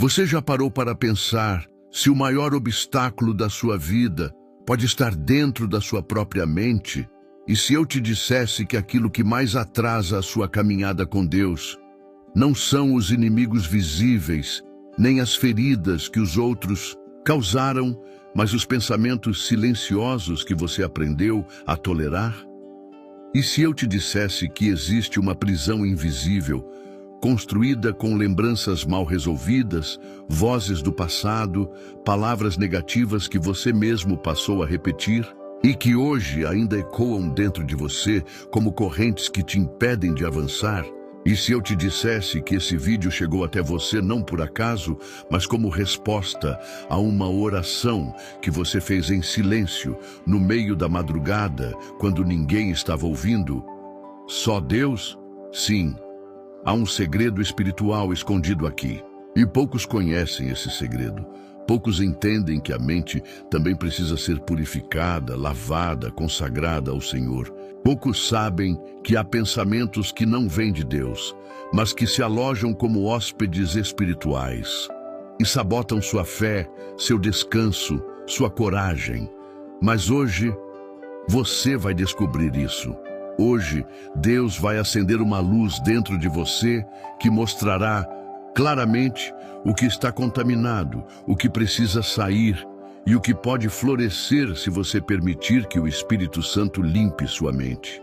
Você já parou para pensar se o maior obstáculo da sua vida pode estar dentro da sua própria mente? E se eu te dissesse que aquilo que mais atrasa a sua caminhada com Deus não são os inimigos visíveis, nem as feridas que os outros causaram, mas os pensamentos silenciosos que você aprendeu a tolerar? E se eu te dissesse que existe uma prisão invisível, construída com lembranças mal resolvidas, vozes do passado, palavras negativas que você mesmo passou a repetir, e que hoje ainda ecoam dentro de você como correntes que te impedem de avançar? E se eu te dissesse que esse vídeo chegou até você não por acaso, mas como resposta a uma oração que você fez em silêncio, no meio da madrugada, quando ninguém estava ouvindo? Só Deus? Sim. Há um segredo espiritual escondido aqui. E poucos conhecem esse segredo. Poucos entendem que a mente também precisa ser purificada, lavada, consagrada ao Senhor. Poucos sabem que há pensamentos que não vêm de Deus, mas que se alojam como hóspedes espirituais e sabotam sua fé, seu descanso, sua coragem. Mas hoje, você vai descobrir isso. Hoje, Deus vai acender uma luz dentro de você que mostrará claramente o que está contaminado, o que precisa sair e o que pode florescer se você permitir que o Espírito Santo limpe sua mente.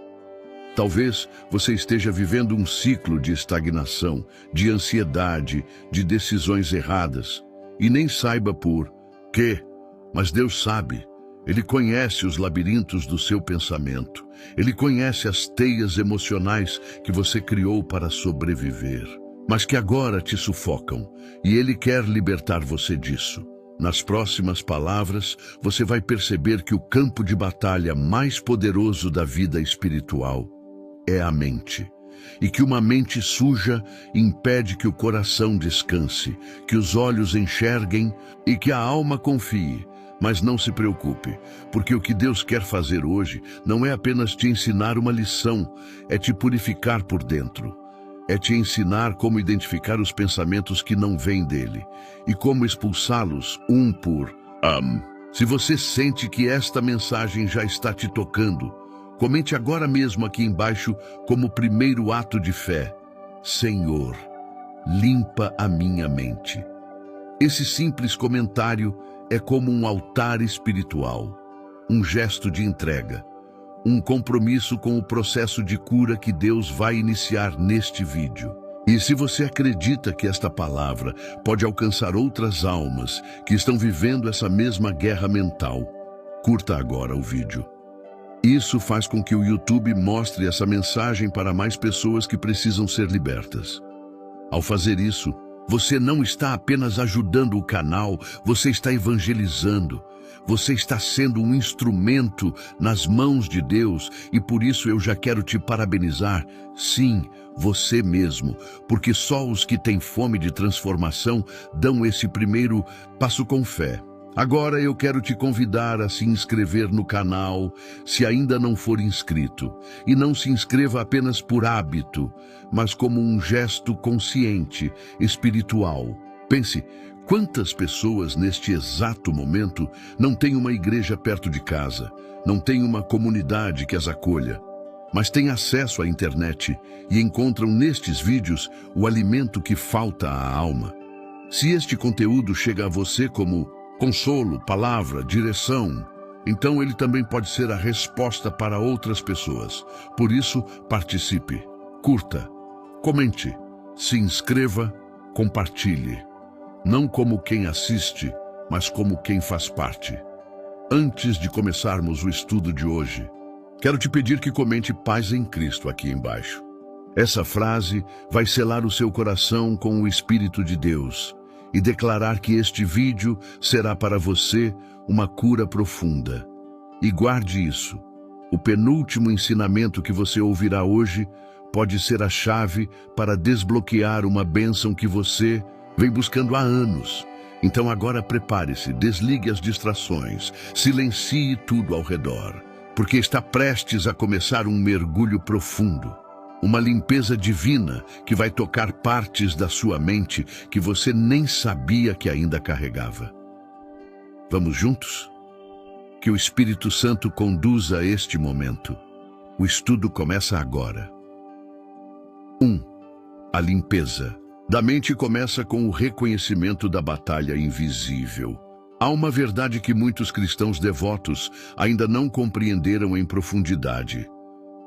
Talvez você esteja vivendo um ciclo de estagnação, de ansiedade, de decisões erradas e nem saiba por quê, mas Deus sabe. Ele conhece os labirintos do seu pensamento. Ele conhece as teias emocionais que você criou para sobreviver, mas que agora te sufocam, e Ele quer libertar você disso. Nas próximas palavras, você vai perceber que o campo de batalha mais poderoso da vida espiritual é a mente, e que uma mente suja impede que o coração descanse, que os olhos enxerguem e que a alma confie. Mas não se preocupe, porque o que Deus quer fazer hoje não é apenas te ensinar uma lição, é te purificar por dentro. É te ensinar como identificar os pensamentos que não vêm dele e como expulsá-los um por um. Se você sente que esta mensagem já está te tocando, comente agora mesmo aqui embaixo como primeiro ato de fé: Senhor, limpa a minha mente. Esse simples comentário é como um altar espiritual, um gesto de entrega, um compromisso com o processo de cura que Deus vai iniciar neste vídeo. E se você acredita que esta palavra pode alcançar outras almas que estão vivendo essa mesma guerra mental, curta agora o vídeo. Isso faz com que o YouTube mostre essa mensagem para mais pessoas que precisam ser libertas. Ao fazer isso, você não está apenas ajudando o canal, você está evangelizando. Você está sendo um instrumento nas mãos de Deus e por isso eu já quero te parabenizar. Sim, você mesmo, porque só os que têm fome de transformação dão esse primeiro passo com fé. Agora eu quero te convidar a se inscrever no canal, se ainda não for inscrito. E não se inscreva apenas por hábito, mas como um gesto consciente, espiritual. Pense, quantas pessoas neste exato momento não têm uma igreja perto de casa, não têm uma comunidade que as acolha, mas têm acesso à internet e encontram nestes vídeos o alimento que falta à alma. Se este conteúdo chega a você como consolo, palavra, direção, então ele também pode ser a resposta para outras pessoas. Por isso, participe, curta, comente, se inscreva, compartilhe. Não como quem assiste, mas como quem faz parte. Antes de começarmos o estudo de hoje, quero te pedir que comente paz em Cristo aqui embaixo. Essa frase vai selar o seu coração com o Espírito de Deus e declarar que este vídeo será para você uma cura profunda. E guarde isso. O penúltimo ensinamento que você ouvirá hoje pode ser a chave para desbloquear uma bênção que você vem buscando há anos. Então agora prepare-se, desligue as distrações, silencie tudo ao redor, porque está prestes a começar um mergulho profundo. Uma limpeza divina que vai tocar partes da sua mente que você nem sabia que ainda carregava. Vamos juntos? Que o Espírito Santo conduza este momento. O estudo começa agora. 1. A limpeza da mente começa com o reconhecimento da batalha invisível. Há uma verdade que muitos cristãos devotos ainda não compreenderam em profundidade.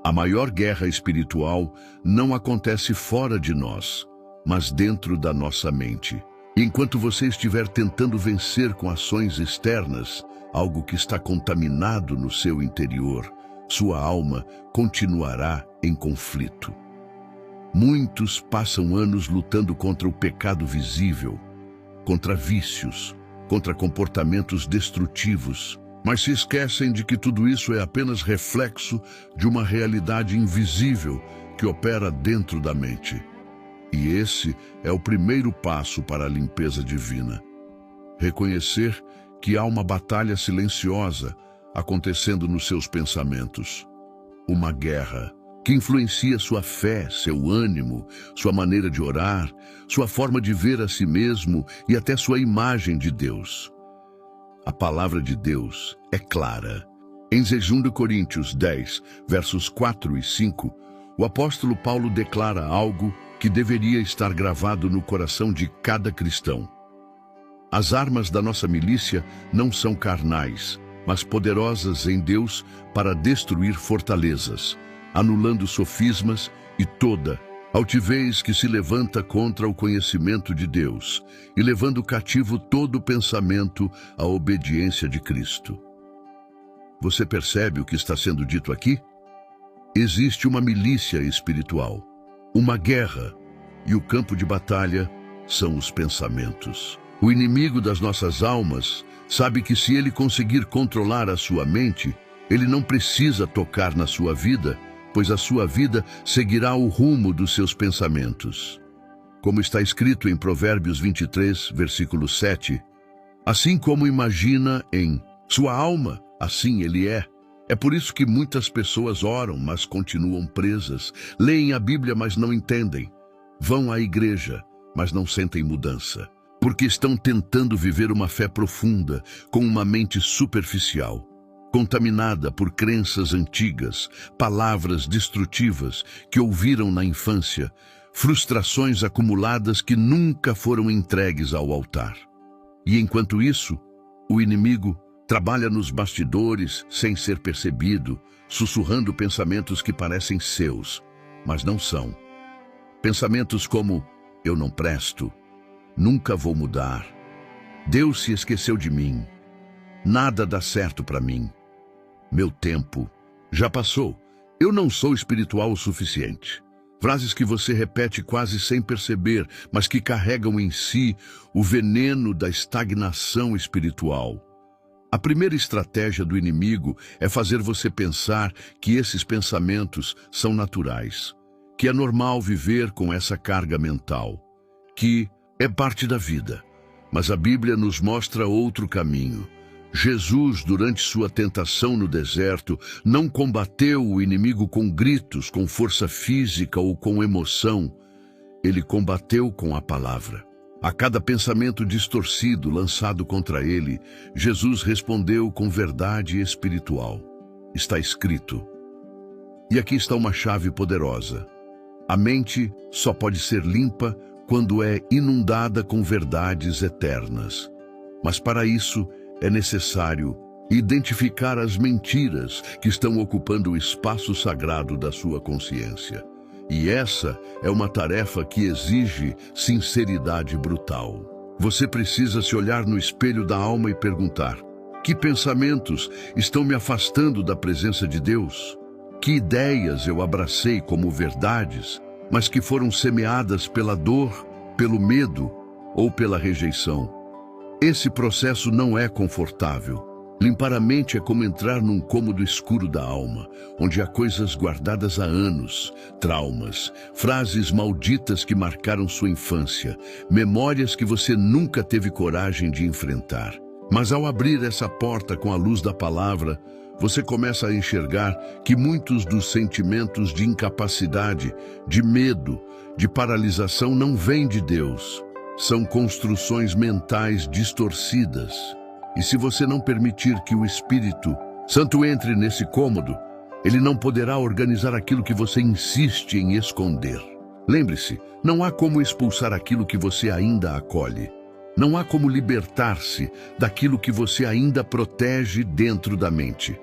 A maior guerra espiritual não acontece fora de nós, mas dentro da nossa mente. Enquanto você estiver tentando vencer com ações externas, algo que está contaminado no seu interior, sua alma continuará em conflito. Muitos passam anos lutando contra o pecado visível, contra vícios, contra comportamentos destrutivos, mas se esquecem de que tudo isso é apenas reflexo de uma realidade invisível que opera dentro da mente. E esse é o primeiro passo para a limpeza divina. Reconhecer que há uma batalha silenciosa acontecendo nos seus pensamentos. Uma guerra que influencia sua fé, seu ânimo, sua maneira de orar, sua forma de ver a si mesmo e até sua imagem de Deus. A palavra de Deus é clara. Em 2 Coríntios 10, versos 4 e 5, o apóstolo Paulo declara algo que deveria estar gravado no coração de cada cristão. As armas da nossa milícia não são carnais, mas poderosas em Deus para destruir fortalezas, anulando sofismas e toda altivez que se levanta contra o conhecimento de Deus e levando cativo todo pensamento à obediência de Cristo. Você percebe o que está sendo dito aqui? Existe uma milícia espiritual, uma guerra, e o campo de batalha são os pensamentos. O inimigo das nossas almas sabe que se ele conseguir controlar a sua mente, ele não precisa tocar na sua vida, pois a sua vida seguirá o rumo dos seus pensamentos. Como está escrito em Provérbios 23, versículo 7, assim como imagina em sua alma, assim ele é. É por isso que muitas pessoas oram, mas continuam presas, leem a Bíblia, mas não entendem, vão à igreja, mas não sentem mudança, porque estão tentando viver uma fé profunda com uma mente superficial, contaminada por crenças antigas, palavras destrutivas que ouviram na infância, frustrações acumuladas que nunca foram entregues ao altar. E enquanto isso, o inimigo trabalha nos bastidores sem ser percebido, sussurrando pensamentos que parecem seus, mas não são. Pensamentos como, eu não presto, nunca vou mudar, Deus se esqueceu de mim, nada dá certo para mim, meu tempo já passou, eu não sou espiritual o suficiente. Frases que você repete quase sem perceber, mas que carregam em si o veneno da estagnação espiritual. A primeira estratégia do inimigo é fazer você pensar que esses pensamentos são naturais, que é normal viver com essa carga mental, que é parte da vida. Mas a Bíblia nos mostra outro caminho. Jesus, durante sua tentação no deserto, não combateu o inimigo com gritos, com força física ou com emoção. Ele combateu com a palavra. A cada pensamento distorcido lançado contra ele, Jesus respondeu com verdade espiritual. Está escrito. E aqui está uma chave poderosa. A mente só pode ser limpa quando é inundada com verdades eternas. Mas para isso, é necessário identificar as mentiras que estão ocupando o espaço sagrado da sua consciência. E essa é uma tarefa que exige sinceridade brutal. Você precisa se olhar no espelho da alma e perguntar: que pensamentos estão me afastando da presença de Deus? Que ideias eu abracei como verdades, mas que foram semeadas pela dor, pelo medo ou pela rejeição? Esse processo não é confortável. Limpar a mente é como entrar num cômodo escuro da alma, onde há coisas guardadas há anos, traumas, frases malditas que marcaram sua infância, memórias que você nunca teve coragem de enfrentar. Mas ao abrir essa porta com a luz da palavra, você começa a enxergar que muitos dos sentimentos de incapacidade, de medo, de paralisação não vêm de Deus. São construções mentais distorcidas. E se você não permitir que o Espírito Santo entre nesse cômodo, ele não poderá organizar aquilo que você insiste em esconder. Lembre-se, não há como expulsar aquilo que você ainda acolhe. Não há como libertar-se daquilo que você ainda protege dentro da mente.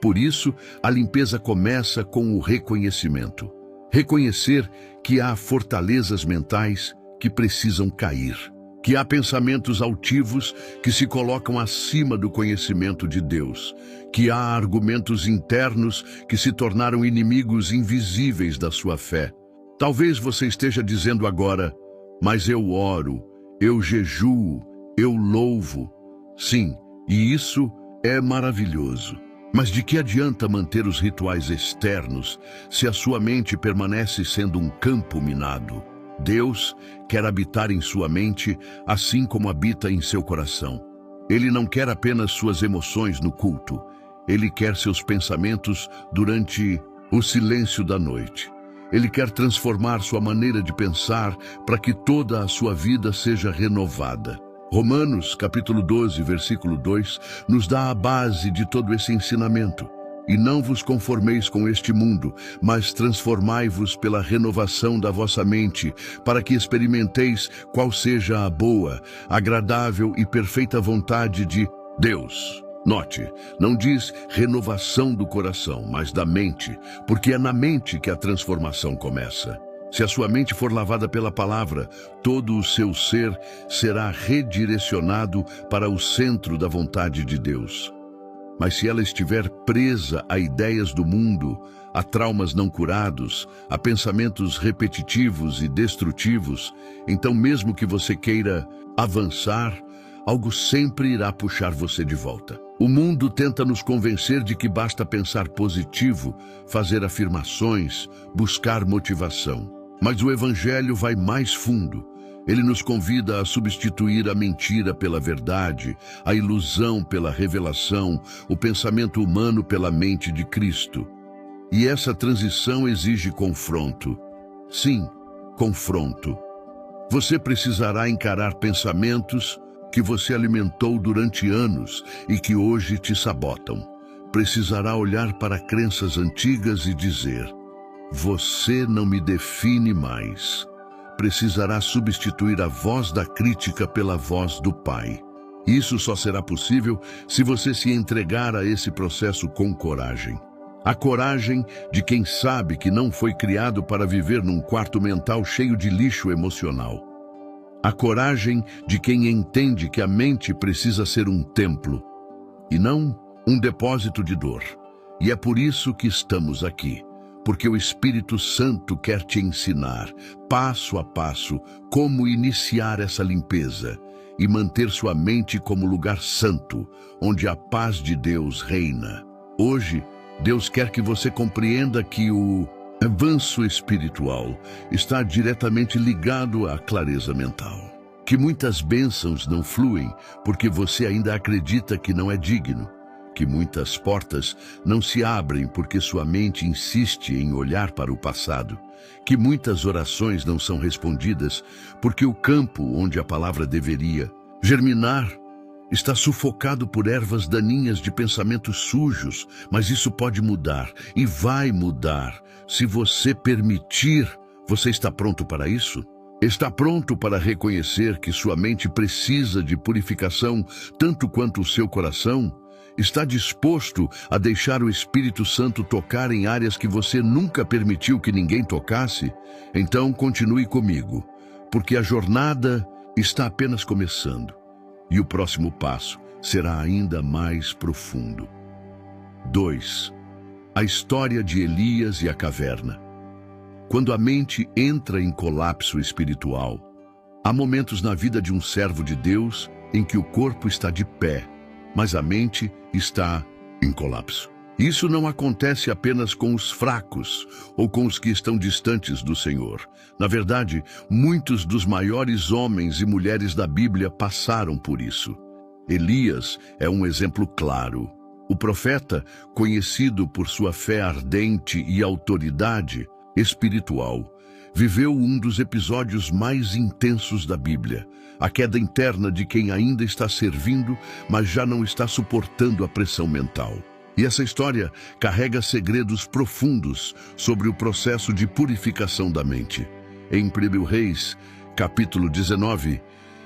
Por isso, a limpeza começa com o reconhecimento. Reconhecer que há fortalezas mentais que precisam cair. Que há pensamentos altivos que se colocam acima do conhecimento de Deus. Que há argumentos internos que se tornaram inimigos invisíveis da sua fé. Talvez você esteja dizendo agora, mas eu oro, eu jejuo, eu louvo. Sim, e isso é maravilhoso. Mas de que adianta manter os rituais externos se a sua mente permanece sendo um campo minado? Deus quer habitar em sua mente assim como habita em seu coração. Ele não quer apenas suas emoções no culto. Ele quer seus pensamentos durante o silêncio da noite. Ele quer transformar sua maneira de pensar para que toda a sua vida seja renovada. Romanos, capítulo 12, versículo 2, nos dá a base de todo esse ensinamento. E não vos conformeis com este mundo, mas transformai-vos pela renovação da vossa mente, para que experimenteis qual seja a boa, agradável e perfeita vontade de Deus. Note, não diz renovação do coração, mas da mente, porque é na mente que a transformação começa. Se a sua mente for lavada pela palavra, todo o seu ser será redirecionado para o centro da vontade de Deus. Mas se ela estiver presa a ideias do mundo, a traumas não curados, a pensamentos repetitivos e destrutivos, então mesmo que você queira avançar, algo sempre irá puxar você de volta. O mundo tenta nos convencer de que basta pensar positivo, fazer afirmações, buscar motivação. Mas o Evangelho vai mais fundo. Ele nos convida a substituir a mentira pela verdade, a ilusão pela revelação, o pensamento humano pela mente de Cristo. E essa transição exige confronto. Sim, confronto. Você precisará encarar pensamentos que você alimentou durante anos e que hoje te sabotam. Precisará olhar para crenças antigas e dizer: você não me define mais. Precisará substituir a voz da crítica pela voz do Pai. Isso só será possível se você se entregar a esse processo com coragem. A coragem de quem sabe que não foi criado para viver num quarto mental cheio de lixo emocional. A coragem de quem entende que a mente precisa ser um templo e não um depósito de dor. E é por isso que estamos aqui. Porque o Espírito Santo quer te ensinar, passo a passo, como iniciar essa limpeza e manter sua mente como lugar santo, onde a paz de Deus reina. Hoje, Deus quer que você compreenda que o avanço espiritual está diretamente ligado à clareza mental. Que muitas bênçãos não fluem porque você ainda acredita que não é digno. Que muitas portas não se abrem porque sua mente insiste em olhar para o passado. Que muitas orações não são respondidas porque o campo onde a palavra deveria germinar está sufocado por ervas daninhas de pensamentos sujos. Mas isso pode mudar e vai mudar se você permitir. Você está pronto para isso? Está pronto para reconhecer que sua mente precisa de purificação tanto quanto o seu coração? Está disposto a deixar o Espírito Santo tocar em áreas que você nunca permitiu que ninguém tocasse? Então continue comigo, porque a jornada está apenas começando e o próximo passo será ainda mais profundo. 2. A história de Elias e a caverna. Quando a mente entra em colapso espiritual, há momentos na vida de um servo de Deus em que o corpo está de pé, mas a mente está em colapso. Isso não acontece apenas com os fracos ou com os que estão distantes do Senhor. Na verdade, muitos dos maiores homens e mulheres da Bíblia passaram por isso. Elias é um exemplo claro. O profeta, conhecido por sua fé ardente e autoridade espiritual, viveu um dos episódios mais intensos da Bíblia, a queda interna de quem ainda está servindo, mas já não está suportando a pressão mental. E essa história carrega segredos profundos sobre o processo de purificação da mente. Em 1 Reis, capítulo 19,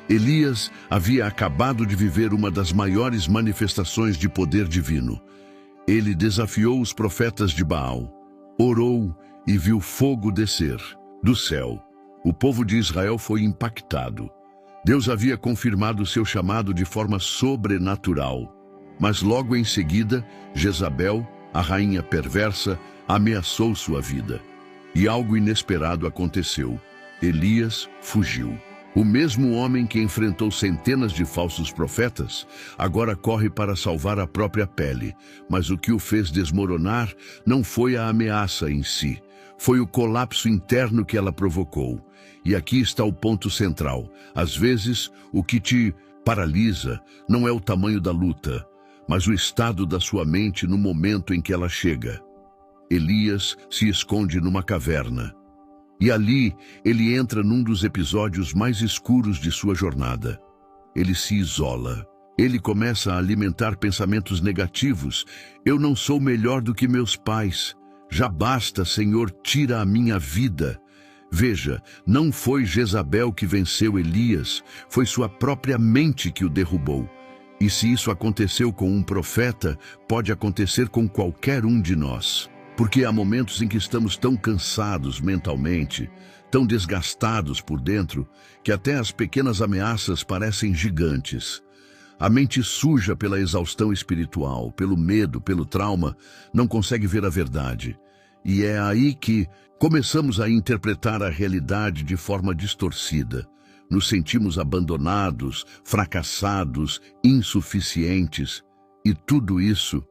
Elias havia acabado de viver uma das maiores manifestações de poder divino. Ele desafiou os profetas de Baal, orou e viu fogo descer do céu. O povo de Israel foi impactado. Deus havia confirmado seu chamado de forma sobrenatural. Mas logo em seguida, Jezabel, a rainha perversa, ameaçou sua vida. E algo inesperado aconteceu. Elias fugiu. O mesmo homem que enfrentou centenas de falsos profetas, agora corre para salvar a própria pele. Mas o que o fez desmoronar não foi a ameaça em si. Foi o colapso interno que ela provocou. E aqui está o ponto central. Às vezes, o que te paralisa não é o tamanho da luta, mas o estado da sua mente no momento em que ela chega. Elias se esconde numa caverna. E ali, ele entra num dos episódios mais escuros de sua jornada. Ele se isola. Ele começa a alimentar pensamentos negativos. Eu não sou melhor do que meus pais. Já basta, Senhor, tira a minha vida. Veja, não foi Jezabel que venceu Elias, foi sua própria mente que o derrubou. E se isso aconteceu com um profeta, pode acontecer com qualquer um de nós. Porque há momentos em que estamos tão cansados mentalmente, tão desgastados por dentro, que até as pequenas ameaças parecem gigantes. A mente suja pela exaustão espiritual, pelo medo, pelo trauma, não consegue ver a verdade. E é aí que começamos a interpretar a realidade de forma distorcida. Nos sentimos abandonados, fracassados, insuficientes. E tudo isso,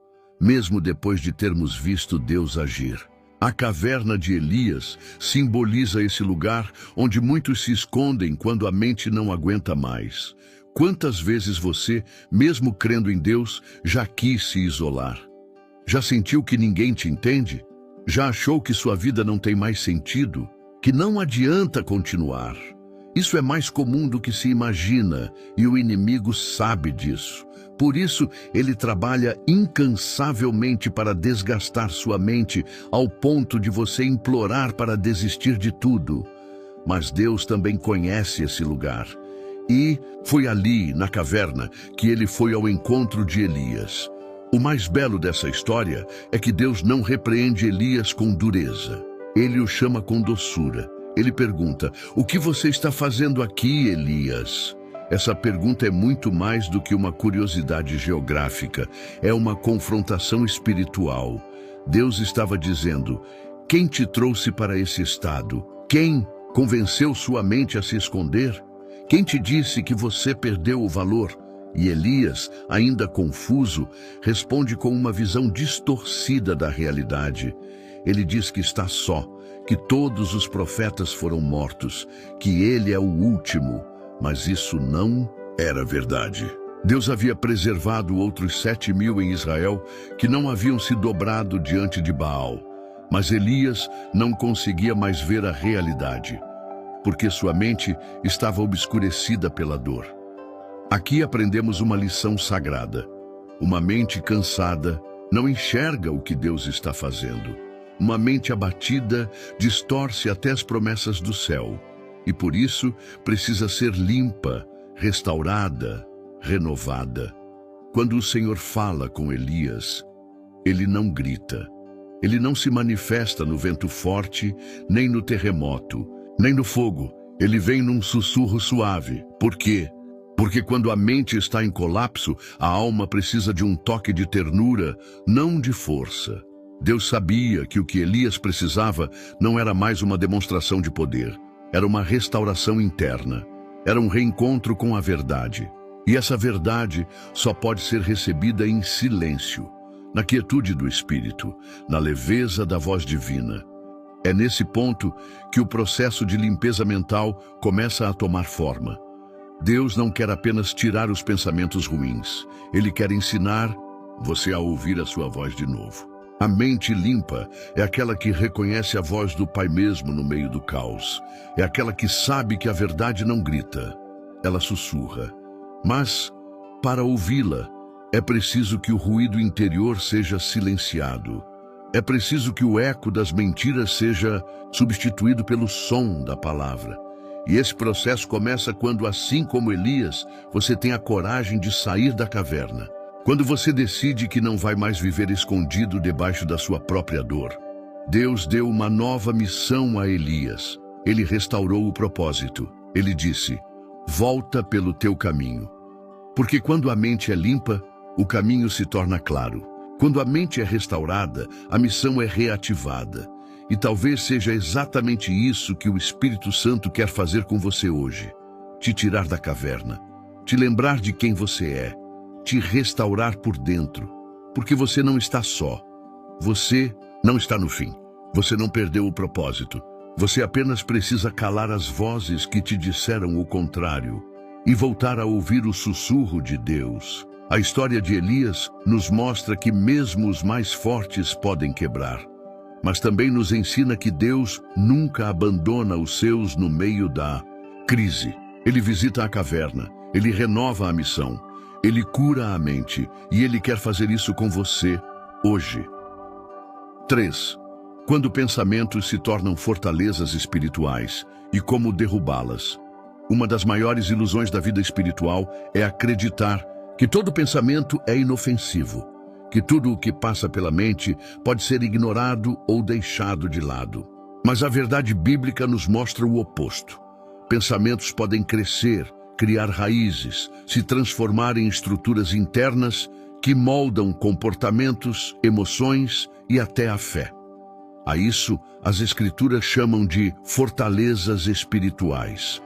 mesmo depois de termos visto Deus agir. A caverna de Elias simboliza esse lugar onde muitos se escondem quando a mente não aguenta mais. Quantas vezes você, mesmo crendo em Deus, já quis se isolar? Já sentiu que ninguém te entende? Já achou que sua vida não tem mais sentido? Que não adianta continuar? Isso é mais comum do que se imagina, e o inimigo sabe disso. Por isso, ele trabalha incansavelmente para desgastar sua mente ao ponto de você implorar para desistir de tudo. Mas Deus também conhece esse lugar. E foi ali, na caverna, que ele foi ao encontro de Elias. O mais belo dessa história é que Deus não repreende Elias com dureza. Ele o chama com doçura. Ele pergunta: "O que você está fazendo aqui, Elias?" Essa pergunta é muito mais do que uma curiosidade geográfica. É uma confrontação espiritual. Deus estava dizendo: quem te trouxe para esse estado? Quem convenceu sua mente a se esconder? Quem te disse que você perdeu o valor? E Elias, ainda confuso, responde com uma visão distorcida da realidade. Ele diz que está só, que todos os profetas foram mortos, que ele é o último. Mas isso não era verdade. Deus havia preservado outros 7.000 em Israel que não haviam se dobrado diante de Baal. Mas Elias não conseguia mais ver a realidade, porque sua mente estava obscurecida pela dor. Aqui aprendemos uma lição sagrada. Uma mente cansada não enxerga o que Deus está fazendo. Uma mente abatida distorce até as promessas do céu. E por isso precisa ser limpa, restaurada, renovada. Quando o Senhor fala com Elias, ele não grita. Ele não se manifesta no vento forte, nem no terremoto, nem no fogo. Ele vem num sussurro suave. Por quê? Porque quando a mente está em colapso, a alma precisa de um toque de ternura, não de força. Deus sabia que o que Elias precisava não era mais uma demonstração de poder. Era uma restauração interna. Era um reencontro com a verdade. E essa verdade só pode ser recebida em silêncio, na quietude do espírito, na leveza da voz divina. É nesse ponto que o processo de limpeza mental começa a tomar forma. Deus não quer apenas tirar os pensamentos ruins. Ele quer ensinar você a ouvir a sua voz de novo. A mente limpa é aquela que reconhece a voz do Pai mesmo no meio do caos. É aquela que sabe que a verdade não grita, ela sussurra. Mas, para ouvi-la, é preciso que o ruído interior seja silenciado. É preciso que o eco das mentiras seja substituído pelo som da palavra. E esse processo começa quando, assim como Elias, você tem a coragem de sair da caverna. Quando você decide que não vai mais viver escondido debaixo da sua própria dor. Deus deu uma nova missão a Elias. Ele restaurou o propósito. Ele disse: volta pelo teu caminho. Porque quando a mente é limpa, o caminho se torna claro. Quando a mente é restaurada, a missão é reativada. E talvez seja exatamente isso que o Espírito Santo quer fazer com você hoje. Te tirar da caverna. Te lembrar de quem você é. Te restaurar por dentro. Porque você não está só. Você não está no fim. Você não perdeu o propósito. Você apenas precisa calar as vozes que te disseram o contrário e voltar a ouvir o sussurro de Deus. A história de Elias nos mostra que mesmo os mais fortes podem quebrar, mas também nos ensina que Deus nunca abandona os seus no meio da crise. Ele visita a caverna, ele renova a missão, ele cura a mente e ele quer fazer isso com você hoje. 3. Quando pensamentos se tornam fortalezas espirituais e como derrubá-las. Uma das maiores ilusões da vida espiritual é acreditar que todo pensamento é inofensivo, que tudo o que passa pela mente pode ser ignorado ou deixado de lado. Mas a verdade bíblica nos mostra o oposto. Pensamentos podem crescer, criar raízes, se transformar em estruturas internas que moldam comportamentos, emoções e até a fé. A isso, as Escrituras chamam de fortalezas espirituais.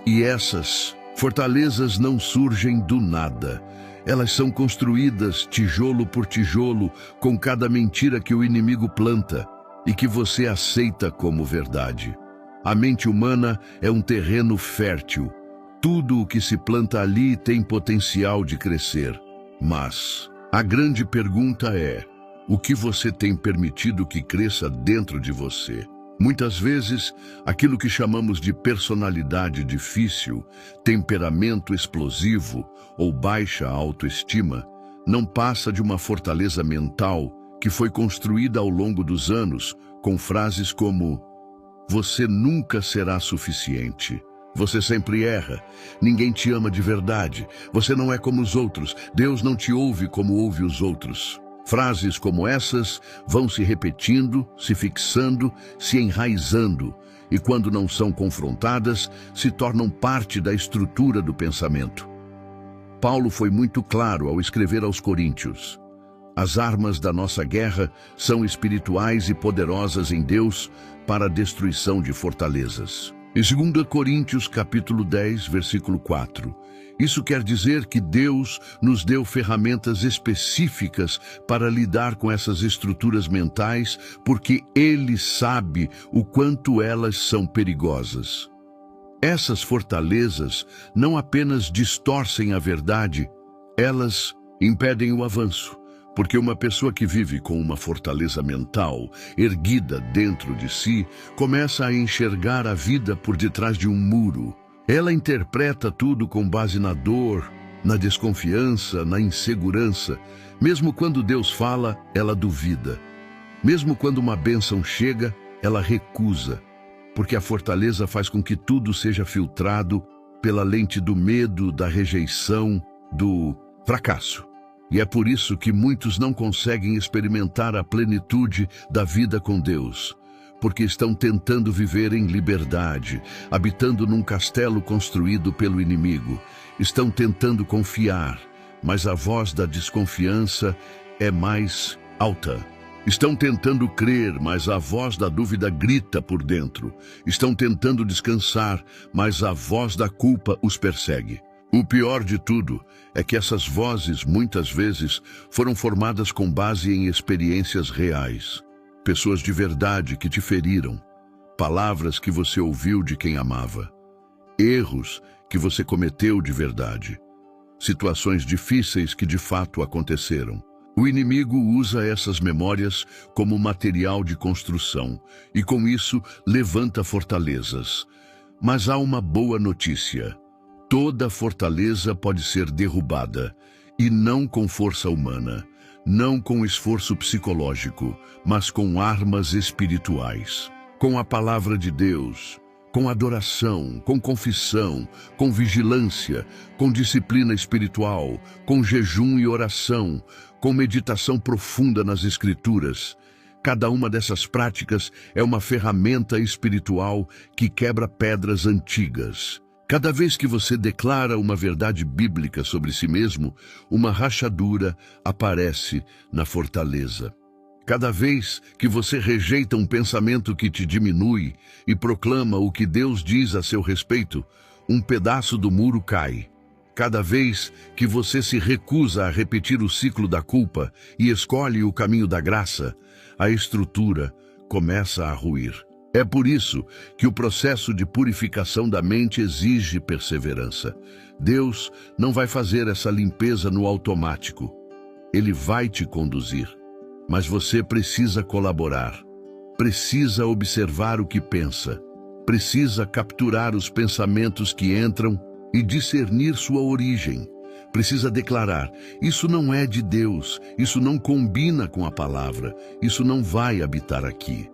E essas fortalezas não surgem do nada. Elas são construídas tijolo por tijolo com cada mentira que o inimigo planta e que você aceita como verdade. A mente humana é um terreno fértil. Tudo o que se planta ali tem potencial de crescer. Mas a grande pergunta é: o que você tem permitido que cresça dentro de você? Muitas vezes, aquilo que chamamos de personalidade difícil, temperamento explosivo ou baixa autoestima, não passa de uma fortaleza mental que foi construída ao longo dos anos com frases como: você nunca será suficiente, você sempre erra, ninguém te ama de verdade, você não é como os outros, Deus não te ouve como ouve os outros. Frases como essas vão se repetindo, se fixando, se enraizando, e quando não são confrontadas, se tornam parte da estrutura do pensamento. Paulo foi muito claro ao escrever aos Coríntios: as armas da nossa guerra são espirituais e poderosas em Deus para a destruição de fortalezas. Em 2 Coríntios capítulo 10, versículo 4, isso quer dizer que Deus nos deu ferramentas específicas para lidar com essas estruturas mentais, porque Ele sabe o quanto elas são perigosas. Essas fortalezas não apenas distorcem a verdade, elas impedem o avanço. Porque uma pessoa que vive com uma fortaleza mental erguida dentro de si, começa a enxergar a vida por detrás de um muro. Ela interpreta tudo com base na dor, na desconfiança, na insegurança. Mesmo quando Deus fala, ela duvida. Mesmo quando uma bênção chega, ela recusa. Porque a fortaleza faz com que tudo seja filtrado pela lente do medo, da rejeição, do fracasso. E é por isso que muitos não conseguem experimentar a plenitude da vida com Deus, porque estão tentando viver em liberdade, habitando num castelo construído pelo inimigo. Estão tentando confiar, mas a voz da desconfiança é mais alta. Estão tentando crer, mas a voz da dúvida grita por dentro. Estão tentando descansar, mas a voz da culpa os persegue. O pior de tudo é que essas vozes, muitas vezes, foram formadas com base em experiências reais. Pessoas de verdade que te feriram, palavras que você ouviu de quem amava, erros que você cometeu de verdade, situações difíceis que de fato aconteceram. O inimigo usa essas memórias como material de construção e, com isso, levanta fortalezas. Mas há uma boa notícia. Toda fortaleza pode ser derrubada, e não com força humana, não com esforço psicológico, mas com armas espirituais. Com a palavra de Deus, com adoração, com confissão, com vigilância, com disciplina espiritual, com jejum e oração, com meditação profunda nas Escrituras. Cada uma dessas práticas é uma ferramenta espiritual que quebra pedras antigas. Cada vez que você declara uma verdade bíblica sobre si mesmo, uma rachadura aparece na fortaleza. Cada vez que você rejeita um pensamento que te diminui e proclama o que Deus diz a seu respeito, um pedaço do muro cai. Cada vez que você se recusa a repetir o ciclo da culpa e escolhe o caminho da graça, a estrutura começa a ruir. É por isso que o processo de purificação da mente exige perseverança. Deus não vai fazer essa limpeza no automático. Ele vai te conduzir. Mas você precisa colaborar. Precisa observar o que pensa. Precisa capturar os pensamentos que entram e discernir sua origem. Precisa declarar: isso não é de Deus, isso não combina com a palavra, isso não vai habitar aqui.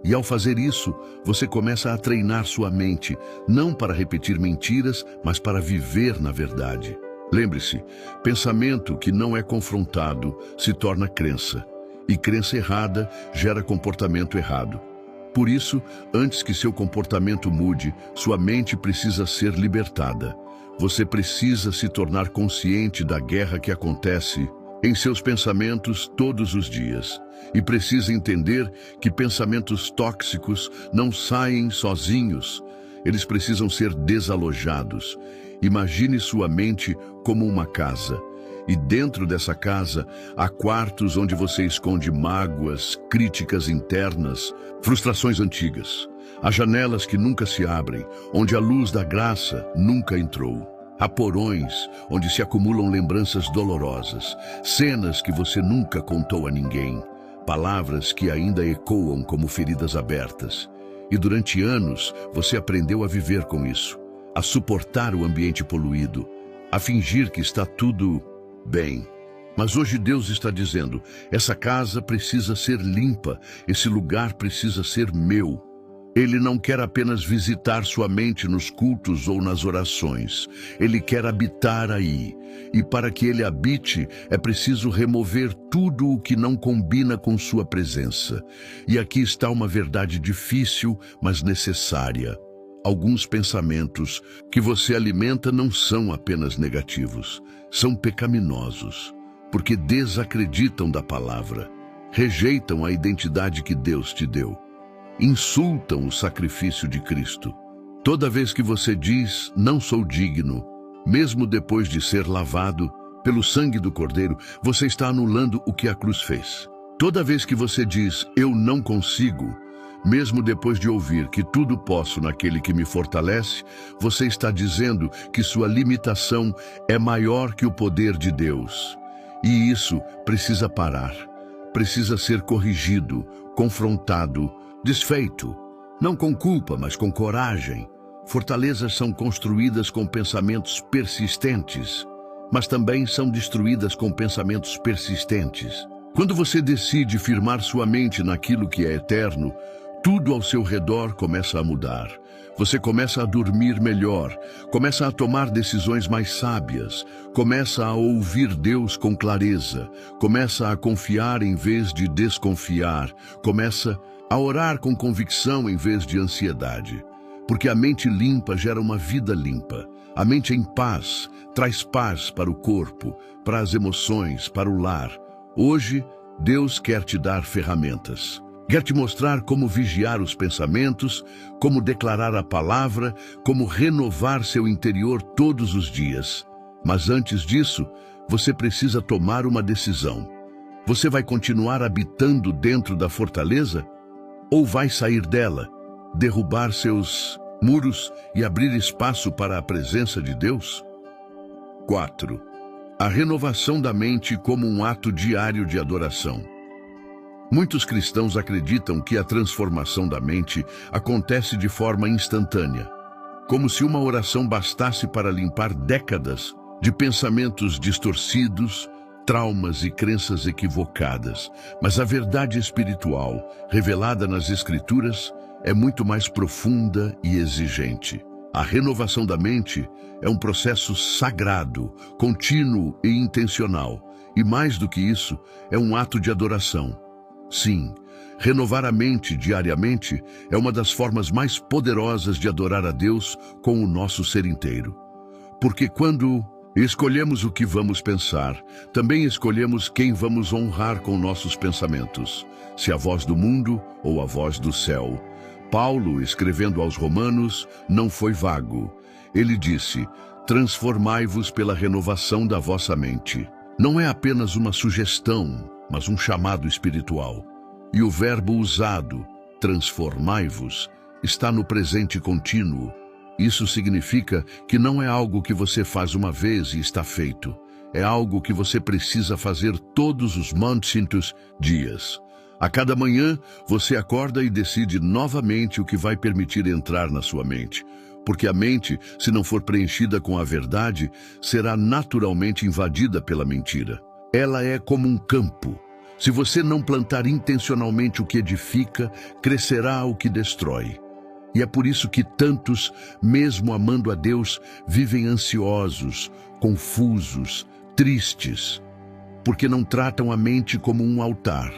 E ao fazer isso, você começa a treinar sua mente, não para repetir mentiras, mas para viver na verdade. Lembre-se, pensamento que não é confrontado se torna crença, e crença errada gera comportamento errado. Por isso, antes que seu comportamento mude, sua mente precisa ser libertada. Você precisa se tornar consciente da guerra que acontece em seus pensamentos todos os dias. E precisa entender que pensamentos tóxicos não saem sozinhos. Eles precisam ser desalojados. Imagine sua mente como uma casa. E dentro dessa casa, há quartos onde você esconde mágoas, críticas internas, frustrações antigas. Há janelas que nunca se abrem, onde a luz da graça nunca entrou. Há porões onde se acumulam lembranças dolorosas, cenas que você nunca contou a ninguém, palavras que ainda ecoam como feridas abertas. E durante anos, você aprendeu a viver com isso, a suportar o ambiente poluído, a fingir que está tudo bem. Mas hoje Deus está dizendo: essa casa precisa ser limpa, esse lugar precisa ser meu. Ele não quer apenas visitar sua mente nos cultos ou nas orações. Ele quer habitar aí. E para que ele habite, é preciso remover tudo o que não combina com sua presença. E aqui está uma verdade difícil, mas necessária. Alguns pensamentos que você alimenta não são apenas negativos, são pecaminosos, porque desacreditam da palavra, rejeitam a identidade que Deus te deu. Insultam o sacrifício de Cristo. Toda vez que você diz, não sou digno, mesmo depois de ser lavado pelo sangue do Cordeiro, você está anulando o que a cruz fez. Toda vez que você diz, eu não consigo, mesmo depois de ouvir que tudo posso naquele que me fortalece, você está dizendo que sua limitação é maior que o poder de Deus. E isso precisa parar, precisa ser corrigido, confrontado, desfeito, não com culpa, mas com coragem. Fortalezas são construídas com pensamentos persistentes, mas também são destruídas com pensamentos persistentes. Quando você decide firmar sua mente naquilo que é eterno, tudo ao seu redor começa a mudar. Você começa a dormir melhor, começa a tomar decisões mais sábias, começa a ouvir Deus com clareza, começa a confiar em vez de desconfiar, começa a orar com convicção em vez de ansiedade. Porque a mente limpa gera uma vida limpa. A mente em paz traz paz para o corpo, para as emoções, para o lar. Hoje, Deus quer te dar ferramentas. Quer te mostrar como vigiar os pensamentos, como declarar a palavra, como renovar seu interior todos os dias. Mas antes disso, você precisa tomar uma decisão. Você vai continuar habitando dentro da fortaleza? Ou vai sair dela, derrubar seus muros e abrir espaço para a presença de Deus? 4. A renovação da mente como um ato diário de adoração. Muitos cristãos acreditam que a transformação da mente acontece de forma instantânea, como se uma oração bastasse para limpar décadas de pensamentos distorcidos, traumas e crenças equivocadas. Mas a verdade espiritual, revelada nas Escrituras, é muito mais profunda e exigente. A renovação da mente é um processo sagrado, contínuo e intencional. E mais do que isso, é um ato de adoração. Sim, renovar a mente diariamente é uma das formas mais poderosas de adorar a Deus com o nosso ser inteiro. Porque quando escolhemos o que vamos pensar, também escolhemos quem vamos honrar com nossos pensamentos, se a voz do mundo ou a voz do céu. Paulo, escrevendo aos Romanos, não foi vago. Ele disse: transformai-vos pela renovação da vossa mente. Não é apenas uma sugestão, mas um chamado espiritual. E o verbo usado, transformai-vos, está no presente contínuo. Isso significa que não é algo que você faz uma vez e está feito. É algo que você precisa fazer todos os mantintos dias. A cada manhã, você acorda e decide novamente o que vai permitir entrar na sua mente. Porque a mente, se não for preenchida com a verdade, será naturalmente invadida pela mentira. Ela é como um campo. Se você não plantar intencionalmente o que edifica, crescerá o que destrói. E é por isso que tantos, mesmo amando a Deus, vivem ansiosos, confusos, tristes, porque não tratam a mente como um altar,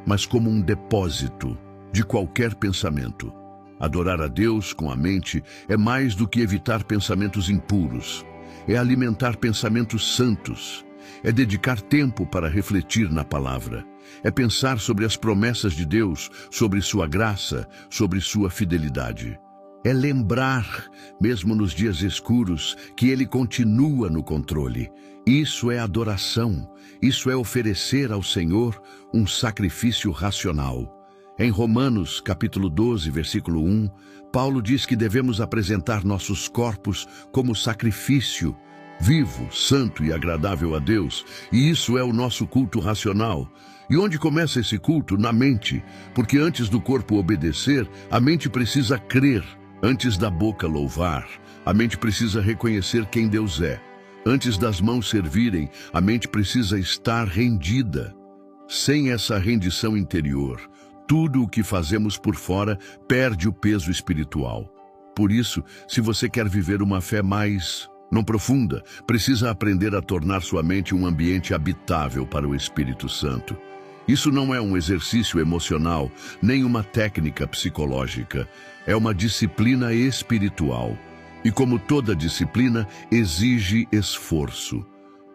mas como um depósito de qualquer pensamento. Adorar a Deus com a mente é mais do que evitar pensamentos impuros. É alimentar pensamentos santos. É dedicar tempo para refletir na palavra. É pensar sobre as promessas de Deus, sobre sua graça, sobre sua fidelidade. É lembrar, mesmo nos dias escuros, que Ele continua no controle. Isso é adoração. Isso é oferecer ao Senhor um sacrifício racional. Em Romanos, capítulo 12, versículo 1, Paulo diz que devemos apresentar nossos corpos como sacrifício vivo, santo e agradável a Deus. E isso é o nosso culto racional. E onde começa esse culto? Na mente. Porque antes do corpo obedecer, a mente precisa crer. Antes da boca louvar, a mente precisa reconhecer quem Deus é. Antes das mãos servirem, a mente precisa estar rendida. Sem essa rendição interior, tudo o que fazemos por fora perde o peso espiritual. Por isso, se você quer viver uma fé não profunda, precisa aprender a tornar sua mente um ambiente habitável para o Espírito Santo. Isso não é um exercício emocional, nem uma técnica psicológica. É uma disciplina espiritual. E como toda disciplina, exige esforço.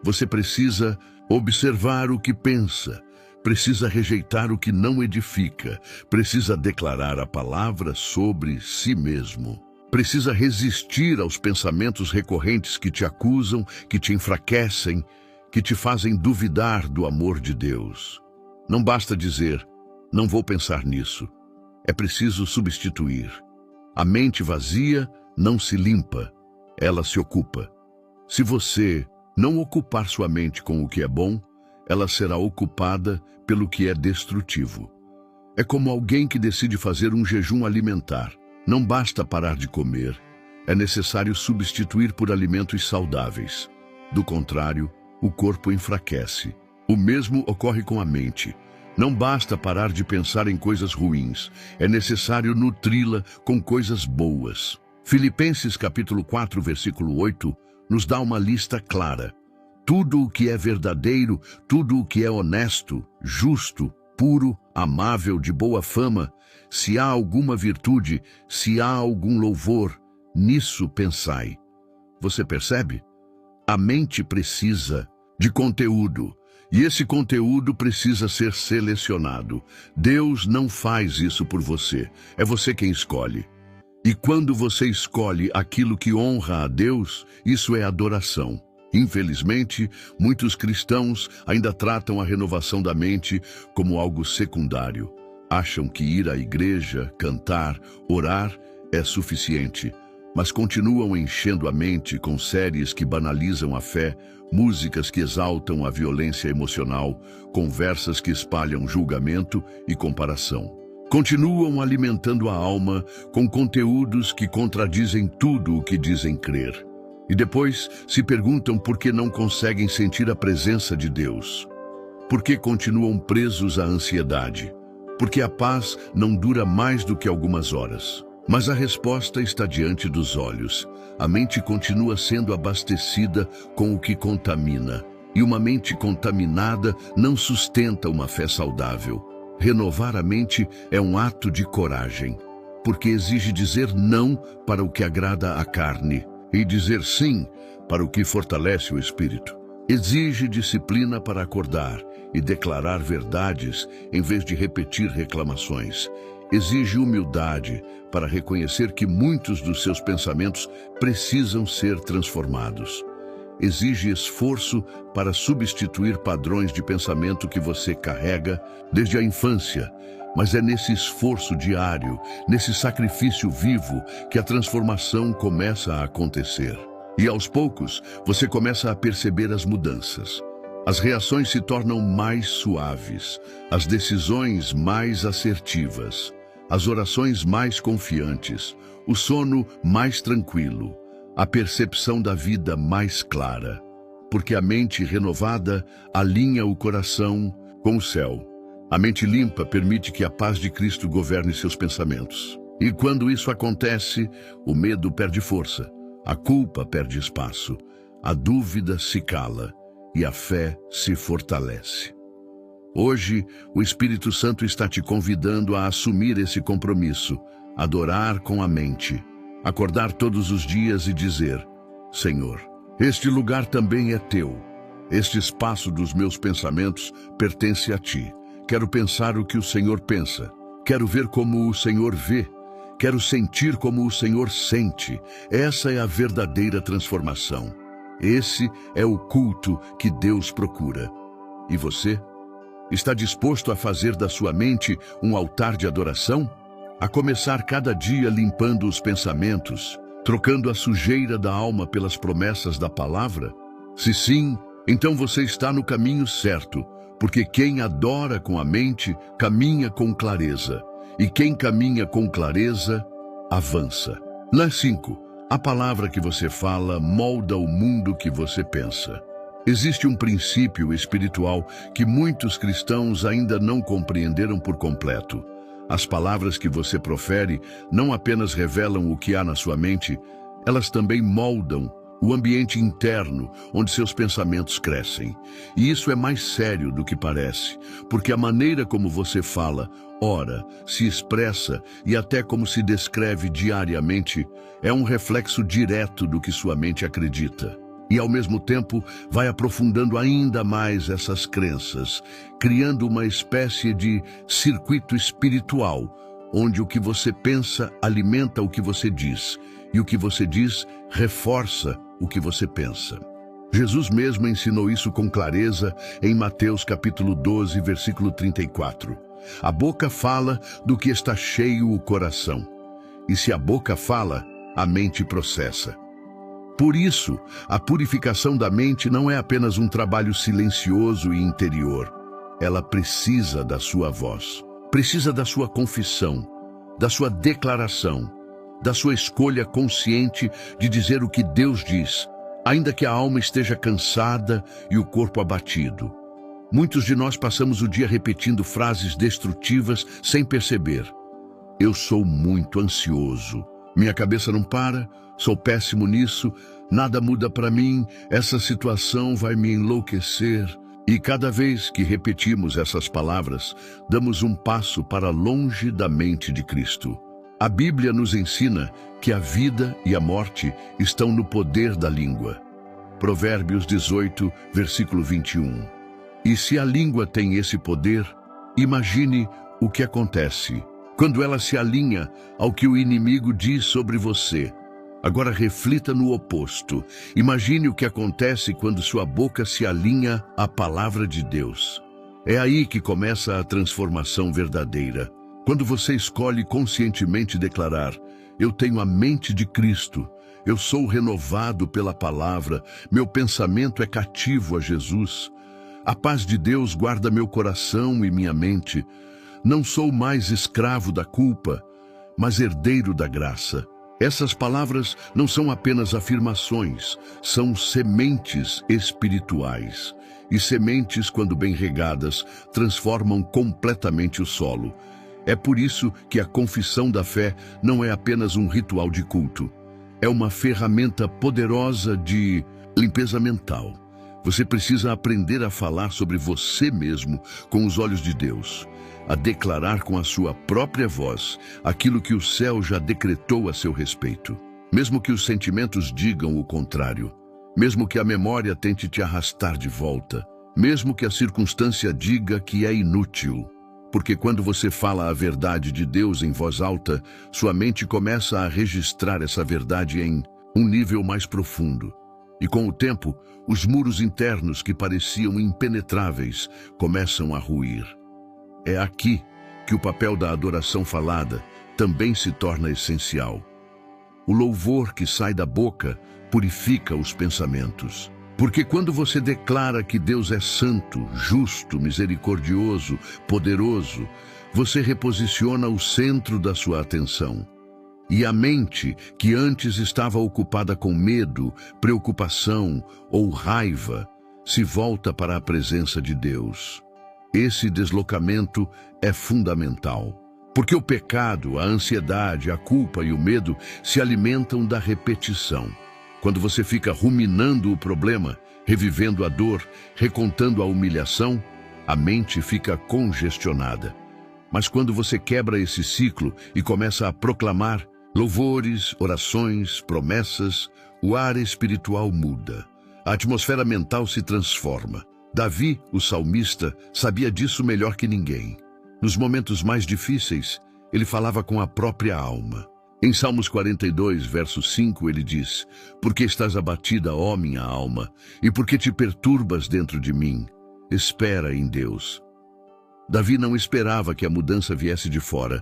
Você precisa observar o que pensa, precisa rejeitar o que não edifica, precisa declarar a palavra sobre si mesmo. Precisa resistir aos pensamentos recorrentes que te acusam, que te enfraquecem, que te fazem duvidar do amor de Deus. Não basta dizer, não vou pensar nisso. É preciso substituir. A mente vazia não se limpa, ela se ocupa. Se você não ocupar sua mente com o que é bom, ela será ocupada pelo que é destrutivo. É como alguém que decide fazer um jejum alimentar. Não basta parar de comer, é necessário substituir por alimentos saudáveis. Do contrário, o corpo enfraquece. O mesmo ocorre com a mente. Não basta parar de pensar em coisas ruins, é necessário nutri-la com coisas boas. Filipenses capítulo 4, versículo 8, nos dá uma lista clara. Tudo o que é verdadeiro, tudo o que é honesto, justo, puro, amável, de boa fama, se há alguma virtude, se há algum louvor, nisso pensai. Você percebe? A mente precisa de conteúdo, e esse conteúdo precisa ser selecionado. Deus não faz isso por você, é você quem escolhe. E quando você escolhe aquilo que honra a Deus, isso é adoração. Infelizmente, muitos cristãos ainda tratam a renovação da mente como algo secundário. Acham que ir à igreja, cantar, orar é suficiente. mas continuam enchendo a mente com séries que banalizam a fé, músicas que exaltam a violência emocional, conversas que espalham julgamento e comparação. Continuam alimentando a alma com conteúdos que contradizem tudo o que dizem crer. E depois se perguntam por que não conseguem sentir a presença de Deus. Por que continuam presos à ansiedade? Porque a paz não dura mais do que algumas horas. Mas a resposta está diante dos olhos. A mente continua sendo abastecida com o que contamina. E uma mente contaminada não sustenta uma fé saudável. Renovar a mente é um ato de coragem, porque exige dizer não para o que agrada à carne e dizer sim para o que fortalece o espírito. Exige disciplina para acordar e declarar verdades em vez de repetir reclamações. Exige humildade para reconhecer que muitos dos seus pensamentos precisam ser transformados. Exige esforço para substituir padrões de pensamento que você carrega desde a infância, mas é nesse esforço diário, nesse sacrifício vivo, que a transformação começa a acontecer. E aos poucos, você começa a perceber as mudanças. As reações se tornam mais suaves, as decisões mais assertivas, as orações mais confiantes, o sono mais tranquilo, a percepção da vida mais clara, porque a mente renovada alinha o coração com o céu. A mente limpa permite que a paz de Cristo governe seus pensamentos. E quando isso acontece, o medo perde força, a culpa perde espaço, a dúvida se cala e a fé se fortalece. Hoje, o Espírito Santo está te convidando a assumir esse compromisso, adorar com a mente, acordar todos os dias e dizer: Senhor, este lugar também é teu. Este espaço dos meus pensamentos pertence a ti. Quero pensar o que o Senhor pensa. Quero ver como o Senhor vê. Quero sentir como o Senhor sente. Essa é a verdadeira transformação. Esse é o culto que Deus procura. E você? Está disposto a fazer da sua mente um altar de adoração? A começar cada dia limpando os pensamentos, trocando a sujeira da alma pelas promessas da palavra? Se sim, então você está no caminho certo, porque quem adora com a mente caminha com clareza, e quem caminha com clareza avança. Lá 5. A palavra que você fala molda o mundo que você pensa. Existe um princípio espiritual que muitos cristãos ainda não compreenderam por completo. As palavras que você profere não apenas revelam o que há na sua mente, elas também moldam o ambiente interno onde seus pensamentos crescem. E isso é mais sério do que parece, porque a maneira como você fala, ora, se expressa e até como se descreve diariamente é um reflexo direto do que sua mente acredita. E, ao mesmo tempo, vai aprofundando ainda mais essas crenças, criando uma espécie de circuito espiritual, onde o que você pensa alimenta o que você diz, e o que você diz reforça o que você pensa. Jesus mesmo ensinou isso com clareza em Mateus capítulo 12, versículo 34. A boca fala do que está cheio o coração, e se a boca fala, a mente processa. Por isso, a purificação da mente não é apenas um trabalho silencioso e interior. Ela precisa da sua voz, precisa da sua confissão, da sua declaração, da sua escolha consciente de dizer o que Deus diz, ainda que a alma esteja cansada e o corpo abatido. Muitos de nós passamos o dia repetindo frases destrutivas sem perceber. Eu sou muito ansioso. Minha cabeça não para, sou péssimo nisso, nada muda para mim, essa situação vai me enlouquecer. E cada vez que repetimos essas palavras, damos um passo para longe da mente de Cristo. A Bíblia nos ensina que a vida e a morte estão no poder da língua. Provérbios 18, versículo 21. E se a língua tem esse poder, imagine o que acontece quando ela se alinha ao que o inimigo diz sobre você. Agora reflita no oposto. Imagine o que acontece quando sua boca se alinha à palavra de Deus. É aí que começa a transformação verdadeira. Quando você escolhe conscientemente declarar: Eu tenho a mente de Cristo. Eu sou renovado pela palavra. Meu pensamento é cativo a Jesus. A paz de Deus guarda meu coração e minha mente. Não sou mais escravo da culpa, mas herdeiro da graça. Essas palavras não são apenas afirmações, são sementes espirituais. E sementes, quando bem regadas, transformam completamente o solo. É por isso que a confissão da fé não é apenas um ritual de culto. É uma ferramenta poderosa de limpeza mental. Você precisa aprender a falar sobre você mesmo com os olhos de Deus, a declarar com a sua própria voz aquilo que o céu já decretou a seu respeito. Mesmo que os sentimentos digam o contrário, mesmo que a memória tente te arrastar de volta, mesmo que a circunstância diga que é inútil. Porque quando você fala a verdade de Deus em voz alta, sua mente começa a registrar essa verdade em um nível mais profundo. E com o tempo, os muros internos que pareciam impenetráveis começam a ruir. É aqui que o papel da adoração falada também se torna essencial. O louvor que sai da boca purifica os pensamentos. Porque quando você declara que Deus é santo, justo, misericordioso, poderoso, você reposiciona o centro da sua atenção. E a mente, que antes estava ocupada com medo, preocupação ou raiva, se volta para a presença de Deus. Esse deslocamento é fundamental, porque o pecado, a ansiedade, a culpa e o medo se alimentam da repetição. Quando você fica ruminando o problema, revivendo a dor, recontando a humilhação, a mente fica congestionada. Mas quando você quebra esse ciclo e começa a proclamar louvores, orações, promessas, o ar espiritual muda. A atmosfera mental se transforma. Davi, o salmista, sabia disso melhor que ninguém. Nos momentos mais difíceis, ele falava com a própria alma. Em Salmos 42, verso 5, ele diz: "Por que estás abatida, ó minha alma? E por que te perturbas dentro de mim? Espera em Deus." Davi não esperava que a mudança viesse de fora.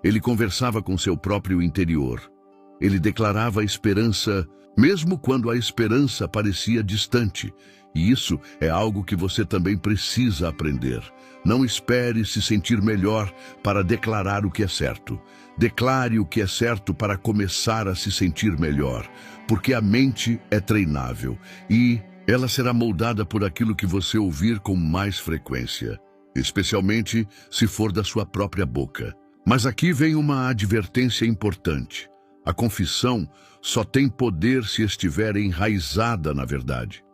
Ele conversava com seu próprio interior. Ele declarava a esperança, mesmo quando a esperança parecia distante. E isso é algo que você também precisa aprender. Não espere se sentir melhor para declarar o que é certo. Declare o que é certo para começar a se sentir melhor, porque a mente é treinável e ela será moldada por aquilo que você ouvir com mais frequência, especialmente se for da sua própria boca. Mas aqui vem uma advertência importante. A confissão só tem poder se estiver enraizada na verdade.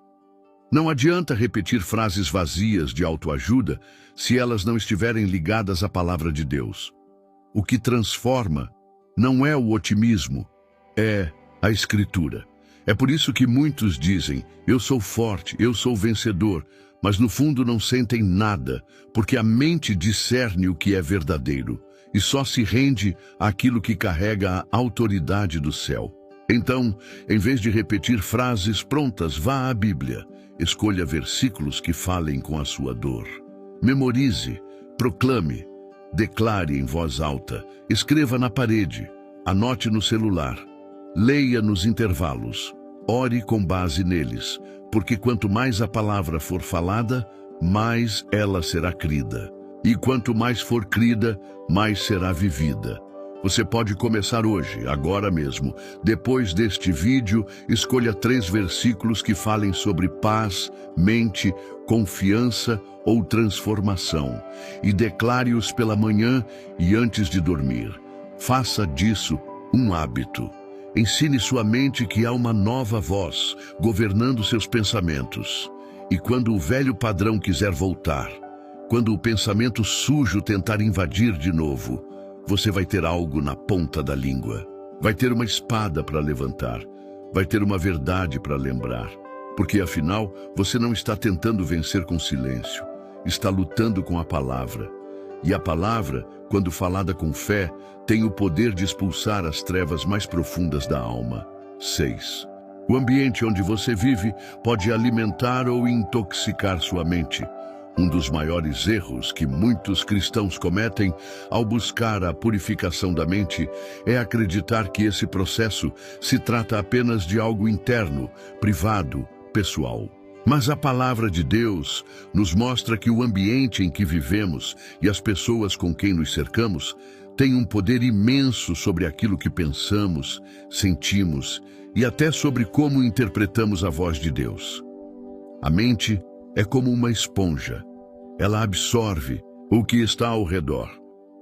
Não adianta repetir frases vazias de autoajuda se elas não estiverem ligadas à palavra de Deus. O que transforma não é o otimismo, é a Escritura. É por isso que muitos dizem: "Eu sou forte, eu sou vencedor", mas no fundo não sentem nada, porque a mente discerne o que é verdadeiro e só se rende àquilo que carrega a autoridade do céu. Então, em vez de repetir frases prontas, vá à Bíblia. Escolha versículos que falem com a sua dor. Memorize, proclame, declare em voz alta, escreva na parede, anote no celular, leia nos intervalos, ore com base neles, porque quanto mais a palavra for falada, mais ela será crida. E quanto mais for crida, mais será vivida. Você pode começar hoje, agora mesmo. Depois deste vídeo, escolha 3 versículos que falem sobre paz, mente, confiança ou transformação e declare-os pela manhã e antes de dormir. Faça disso um hábito. Ensine sua mente que há uma nova voz governando seus pensamentos. E quando o velho padrão quiser voltar, quando o pensamento sujo tentar invadir de novo, você vai ter algo na ponta da língua. Vai ter uma espada para levantar. Vai ter uma verdade para lembrar. Porque, afinal, você não está tentando vencer com silêncio. Está lutando com a palavra. E a palavra, quando falada com fé, tem o poder de expulsar as trevas mais profundas da alma. 6. O ambiente onde você vive pode alimentar ou intoxicar sua mente. Um dos maiores erros que muitos cristãos cometem ao buscar a purificação da mente é acreditar que esse processo se trata apenas de algo interno, privado, pessoal. Mas a palavra de Deus nos mostra que o ambiente em que vivemos e as pessoas com quem nos cercamos têm um poder imenso sobre aquilo que pensamos, sentimos e até sobre como interpretamos a voz de Deus. A mente é como uma esponja. Ela absorve o que está ao redor.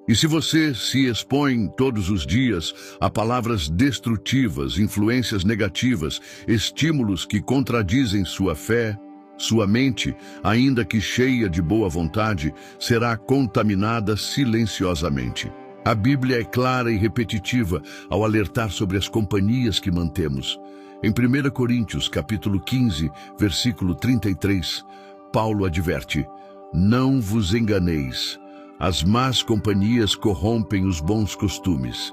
E se você se expõe todos os dias a palavras destrutivas, influências negativas, estímulos que contradizem sua fé, sua mente, ainda que cheia de boa vontade, será contaminada silenciosamente. A Bíblia é clara e repetitiva ao alertar sobre as companhias que mantemos. Em 1 Coríntios, capítulo 15, versículo 33, Paulo adverte: "Não vos enganeis, as más companhias corrompem os bons costumes."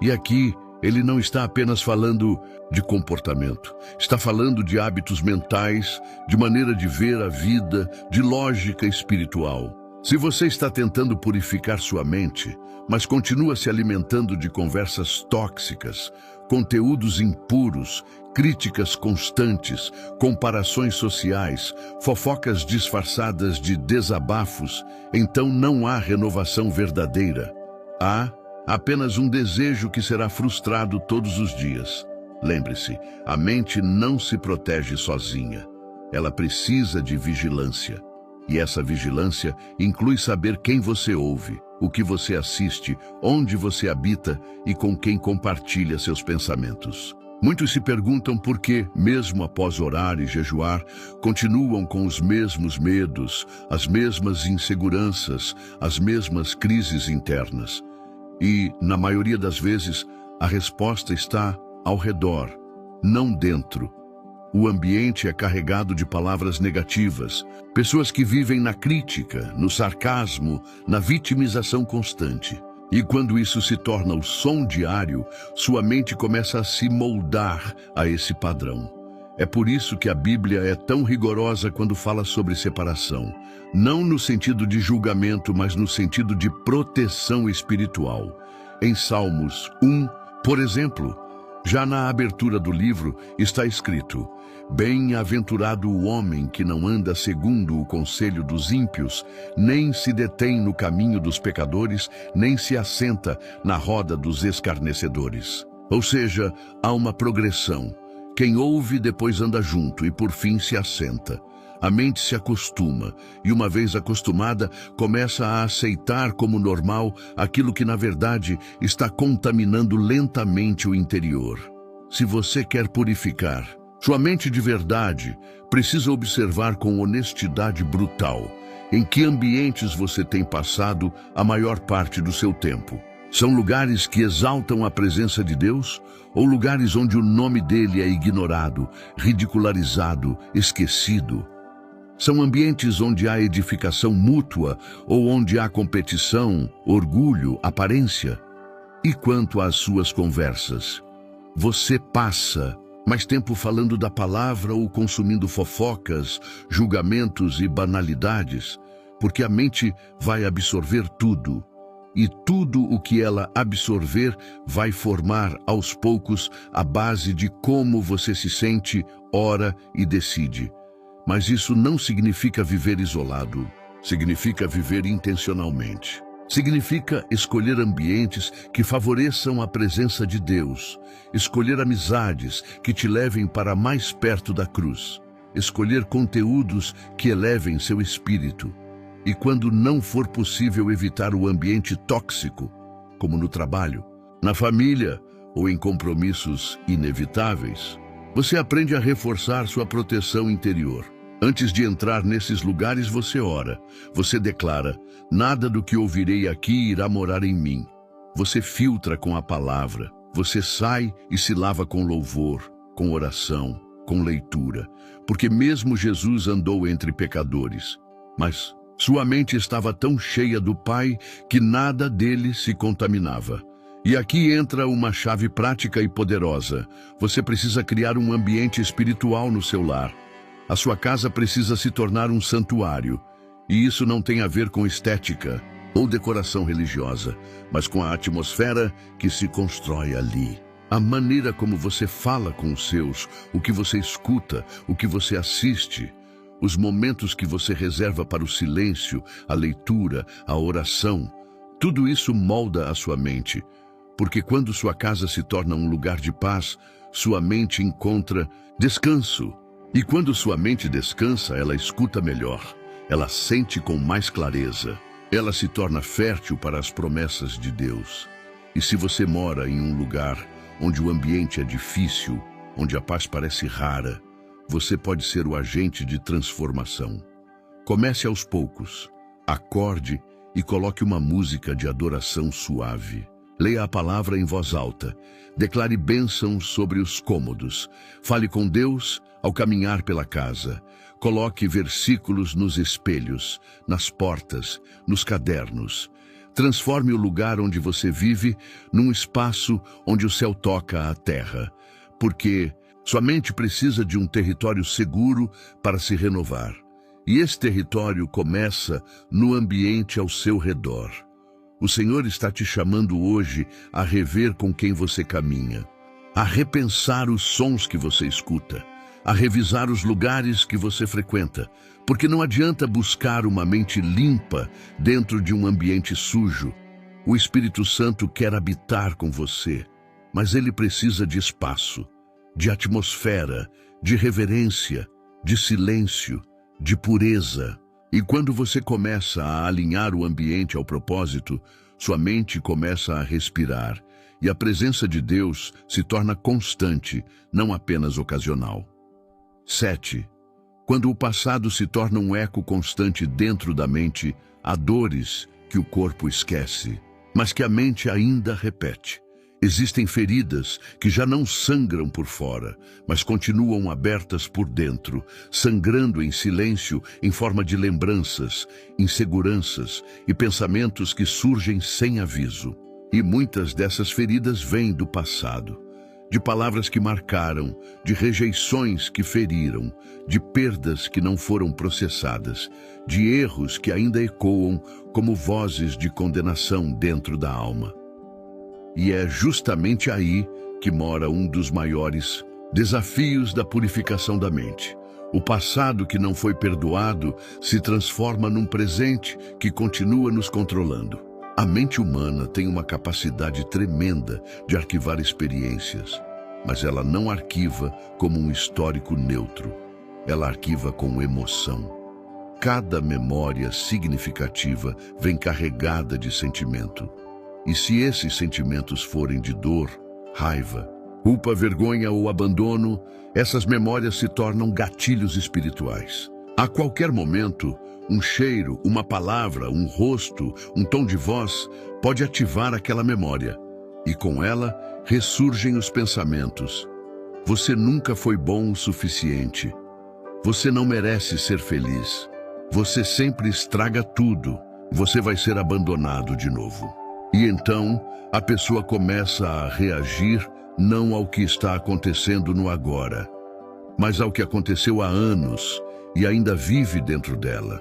E aqui, ele não está apenas falando de comportamento, está falando de hábitos mentais, de maneira de ver a vida, de lógica espiritual. Se você está tentando purificar sua mente, mas continua se alimentando de conversas tóxicas, conteúdos impuros, críticas constantes, comparações sociais, fofocas disfarçadas de desabafos, então não há renovação verdadeira. Há apenas um desejo que será frustrado todos os dias. Lembre-se, a mente não se protege sozinha. Ela precisa de vigilância. E essa vigilância inclui saber quem você ouve, o que você assiste, onde você habita e com quem compartilha seus pensamentos. Muitos se perguntam por que, mesmo após orar e jejuar, continuam com os mesmos medos, as mesmas inseguranças, as mesmas crises internas. E, na maioria das vezes, a resposta está ao redor, não dentro. O ambiente é carregado de palavras negativas, pessoas que vivem na crítica, no sarcasmo, na vitimização constante. E quando isso se torna o som diário, sua mente começa a se moldar a esse padrão. É por isso que a Bíblia é tão rigorosa quando fala sobre separação. Não no sentido de julgamento, mas no sentido de proteção espiritual. Em Salmos 1, por exemplo, já na abertura do livro está escrito: "Bem-aventurado o homem que não anda segundo o conselho dos ímpios, nem se detém no caminho dos pecadores, nem se assenta na roda dos escarnecedores." Ou seja, há uma progressão. Quem ouve depois anda junto e por fim se assenta. A mente se acostuma e, uma vez acostumada, começa a aceitar como normal aquilo que, na verdade, está contaminando lentamente o interior. Se você quer purificar sua mente de verdade, precisa observar com honestidade brutal em que ambientes você tem passado a maior parte do seu tempo. São lugares que exaltam a presença de Deus ou lugares onde o nome dele é ignorado, ridicularizado, esquecido? São ambientes onde há edificação mútua ou onde há competição, orgulho, aparência? E quanto às suas conversas? Você passa mais tempo falando da palavra ou consumindo fofocas, julgamentos e banalidades? Porque a mente vai absorver tudo. E tudo o que ela absorver vai formar, aos poucos, a base de como você se sente, ora e decide. Mas isso não significa viver isolado. Significa viver intencionalmente. Significa escolher ambientes que favoreçam a presença de Deus. Escolher amizades que te levem para mais perto da cruz. Escolher conteúdos que elevem seu espírito. E quando não for possível evitar o ambiente tóxico, como no trabalho, na família ou em compromissos inevitáveis, você aprende a reforçar sua proteção interior. Antes de entrar nesses lugares, você ora. Você declara: "Nada do que ouvirei aqui irá morar em mim." Você filtra com a palavra. Você sai e se lava com louvor, com oração, com leitura. Porque mesmo Jesus andou entre pecadores. Mas sua mente estava tão cheia do Pai que nada dele se contaminava. E aqui entra uma chave prática e poderosa. Você precisa criar um ambiente espiritual no seu lar. A sua casa precisa se tornar um santuário. E isso não tem a ver com estética ou decoração religiosa, mas com a atmosfera que se constrói ali. A maneira como você fala com os seus, o que você escuta, o que você assiste, os momentos que você reserva para o silêncio, a leitura, a oração, tudo isso molda a sua mente, porque quando sua casa se torna um lugar de paz, sua mente encontra descanso. E quando sua mente descansa, ela escuta melhor, ela sente com mais clareza, ela se torna fértil para as promessas de Deus. E se você mora em um lugar onde o ambiente é difícil, onde a paz parece rara, você pode ser o agente de transformação. Comece aos poucos, acorde e coloque uma música de adoração suave. Leia a palavra em voz alta, declare bênçãos sobre os cômodos, fale com Deus ao caminhar pela casa, coloque versículos nos espelhos, nas portas, nos cadernos. Transforme o lugar onde você vive num espaço onde o céu toca a terra, porque sua mente precisa de um território seguro para se renovar. E esse território começa no ambiente ao seu redor. O Senhor está te chamando hoje a rever com quem você caminha, a repensar os sons que você escuta, a revisar os lugares que você frequenta, porque não adianta buscar uma mente limpa dentro de um ambiente sujo. O Espírito Santo quer habitar com você, mas ele precisa de espaço, de atmosfera, de reverência, de silêncio, de pureza. E quando você começa a alinhar o ambiente ao propósito, sua mente começa a respirar e a presença de Deus se torna constante, não apenas ocasional. 7. Quando o passado se torna um eco constante dentro da mente, há dores que o corpo esquece, mas que a mente ainda repete. Existem feridas que já não sangram por fora, mas continuam abertas por dentro, sangrando em silêncio em forma de lembranças, inseguranças e pensamentos que surgem sem aviso. E muitas dessas feridas vêm do passado, de palavras que marcaram, de rejeições que feriram, de perdas que não foram processadas, de erros que ainda ecoam como vozes de condenação dentro da alma. E é justamente aí que mora um dos maiores desafios da purificação da mente. O passado que não foi perdoado se transforma num presente que continua nos controlando. A mente humana tem uma capacidade tremenda de arquivar experiências, mas ela não arquiva como um histórico neutro. Ela arquiva com emoção. Cada memória significativa vem carregada de sentimento. E se esses sentimentos forem de dor, raiva, culpa, vergonha ou abandono, essas memórias se tornam gatilhos espirituais. A qualquer momento, um cheiro, uma palavra, um rosto, um tom de voz pode ativar aquela memória. E com ela, ressurgem os pensamentos. Você nunca foi bom o suficiente. Você não merece ser feliz. Você sempre estraga tudo. Você vai ser abandonado de novo. E então, a pessoa começa a reagir não ao que está acontecendo no agora, mas ao que aconteceu há anos e ainda vive dentro dela.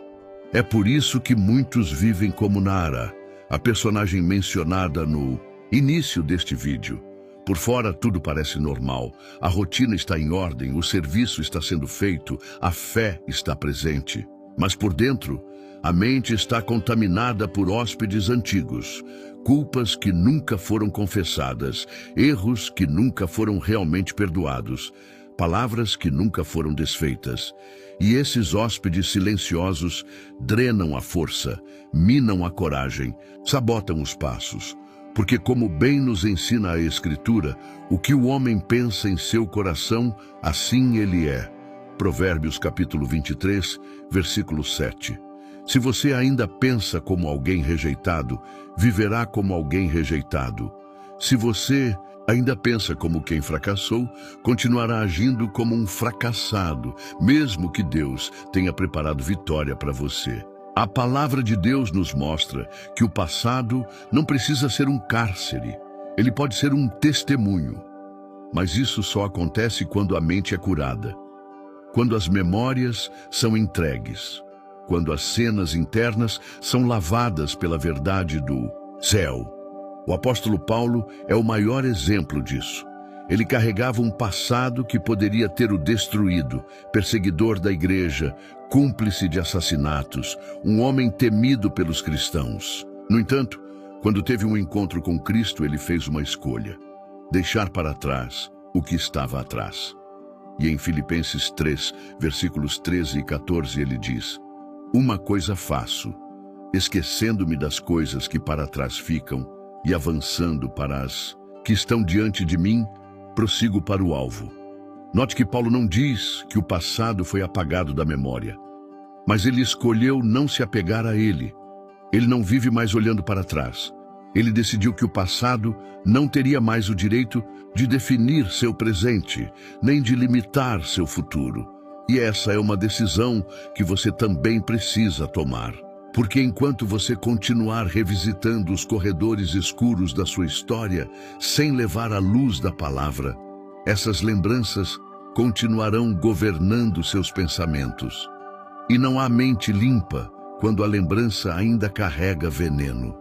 É por isso que muitos vivem como Nara, a personagem mencionada no início deste vídeo. Por fora tudo parece normal, a rotina está em ordem, o serviço está sendo feito, a fé está presente. Mas por dentro, a mente está contaminada por hóspedes antigos, culpas que nunca foram confessadas, erros que nunca foram realmente perdoados, palavras que nunca foram desfeitas. E esses hóspedes silenciosos drenam a força, minam a coragem, sabotam os passos. Porque como bem nos ensina a Escritura, o que o homem pensa em seu coração, assim ele é. Provérbios capítulo 23, versículo 7. Se você ainda pensa como alguém rejeitado, viverá como alguém rejeitado. Se você ainda pensa como quem fracassou, continuará agindo como um fracassado, mesmo que Deus tenha preparado vitória para você. A palavra de Deus nos mostra que o passado não precisa ser um cárcere. Ele pode ser um testemunho. Mas isso só acontece quando a mente é curada, quando as memórias são entregues, quando as cenas internas são lavadas pela verdade do céu. O apóstolo Paulo é o maior exemplo disso. Ele carregava um passado que poderia ter o destruído, perseguidor da igreja, cúmplice de assassinatos, um homem temido pelos cristãos. No entanto, quando teve um encontro com Cristo, ele fez uma escolha: deixar para trás o que estava atrás. E em Filipenses 3, versículos 13 e 14, ele diz: uma coisa faço, esquecendo-me das coisas que para trás ficam e avançando para as que estão diante de mim, prossigo para o alvo. Note que Paulo não diz que o passado foi apagado da memória, mas ele escolheu não se apegar a ele. Ele não vive mais olhando para trás. Ele decidiu que o passado não teria mais o direito de definir seu presente, nem de limitar seu futuro. E essa é uma decisão que você também precisa tomar. Porque enquanto você continuar revisitando os corredores escuros da sua história, sem levar a luz da palavra, essas lembranças continuarão governando seus pensamentos. E não há mente limpa quando a lembrança ainda carrega veneno.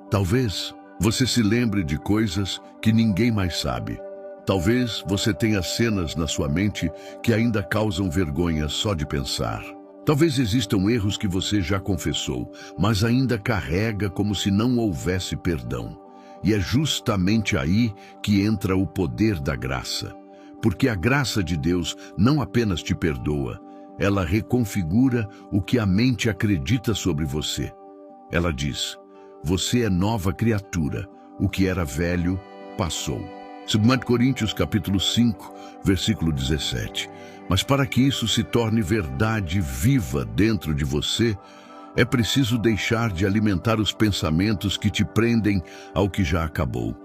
Talvez você se lembre de coisas que ninguém mais sabe. Talvez você tenha cenas na sua mente que ainda causam vergonha só de pensar. Talvez existam erros que você já confessou, mas ainda carrega como se não houvesse perdão. E é justamente aí que entra o poder da graça. Porque a graça de Deus não apenas te perdoa, ela reconfigura o que a mente acredita sobre você. Ela diz: você é nova criatura, o que era velho passou. 2 Coríntios capítulo 5, versículo 17. Mas para que isso se torne verdade viva dentro de você, é preciso deixar de alimentar os pensamentos que te prendem ao que já acabou.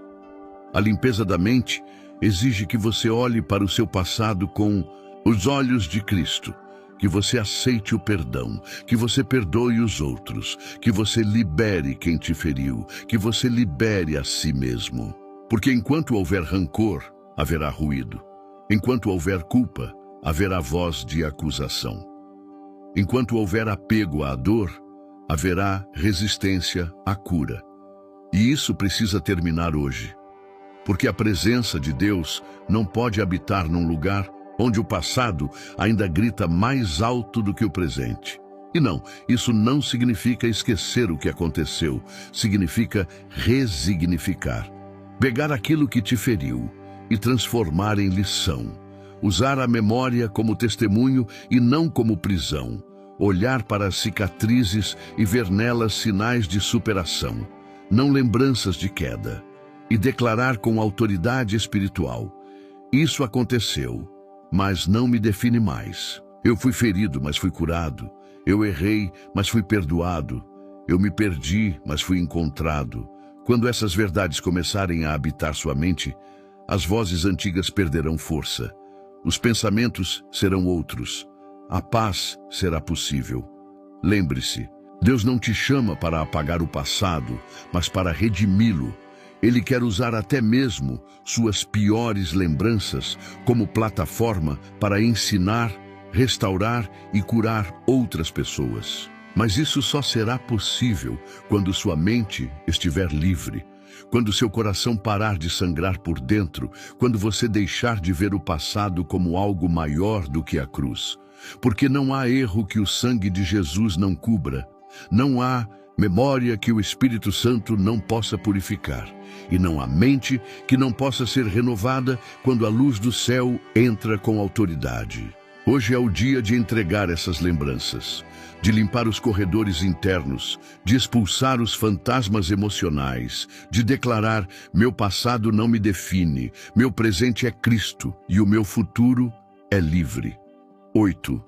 A limpeza da mente exige que você olhe para o seu passado com os olhos de Cristo, que você aceite o perdão, que você perdoe os outros, que você libere quem te feriu, que você libere a si mesmo. Porque enquanto houver rancor, haverá ruído. Enquanto houver culpa, haverá voz de acusação. Enquanto houver apego à dor, haverá resistência à cura. E isso precisa terminar hoje. Porque a presença de Deus não pode habitar num lugar onde o passado ainda grita mais alto do que o presente. E não, isso não significa esquecer o que aconteceu, significa resignificar. Pegar aquilo que te feriu e transformar em lição. Usar a memória como testemunho e não como prisão. Olhar para as cicatrizes e ver nelas sinais de superação, não lembranças de queda. E declarar com autoridade espiritual: isso aconteceu, mas não me define mais. Eu fui ferido, mas fui curado. Eu errei, mas fui perdoado. Eu me perdi, mas fui encontrado. Quando essas verdades começarem a habitar sua mente, as vozes antigas perderão força. Os pensamentos serão outros. A paz será possível. Lembre-se, Deus não te chama para apagar o passado, mas para redimi-lo. Ele quer usar até mesmo suas piores lembranças como plataforma para ensinar, restaurar e curar outras pessoas. Mas isso só será possível quando sua mente estiver livre, quando seu coração parar de sangrar por dentro, quando você deixar de ver o passado como algo maior do que a cruz. Porque não há erro que o sangue de Jesus não cubra, não há memória que o Espírito Santo não possa purificar, e não há mente que não possa ser renovada quando a luz do céu entra com autoridade. Hoje é o dia de entregar essas lembranças, de limpar os corredores internos, de expulsar os fantasmas emocionais, de declarar: meu passado não me define, meu presente é Cristo e o meu futuro é livre. 8.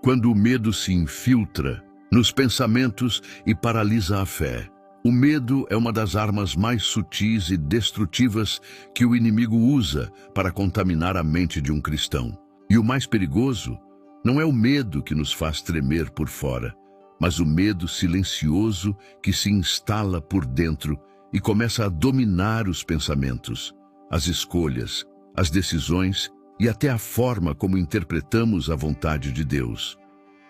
Quando o medo se infiltra nos pensamentos e paralisa a fé. O medo é uma das armas mais sutis e destrutivas que o inimigo usa para contaminar a mente de um cristão. E o mais perigoso não é o medo que nos faz tremer por fora, mas o medo silencioso que se instala por dentro e começa a dominar os pensamentos, as escolhas, as decisões e até a forma como interpretamos a vontade de Deus.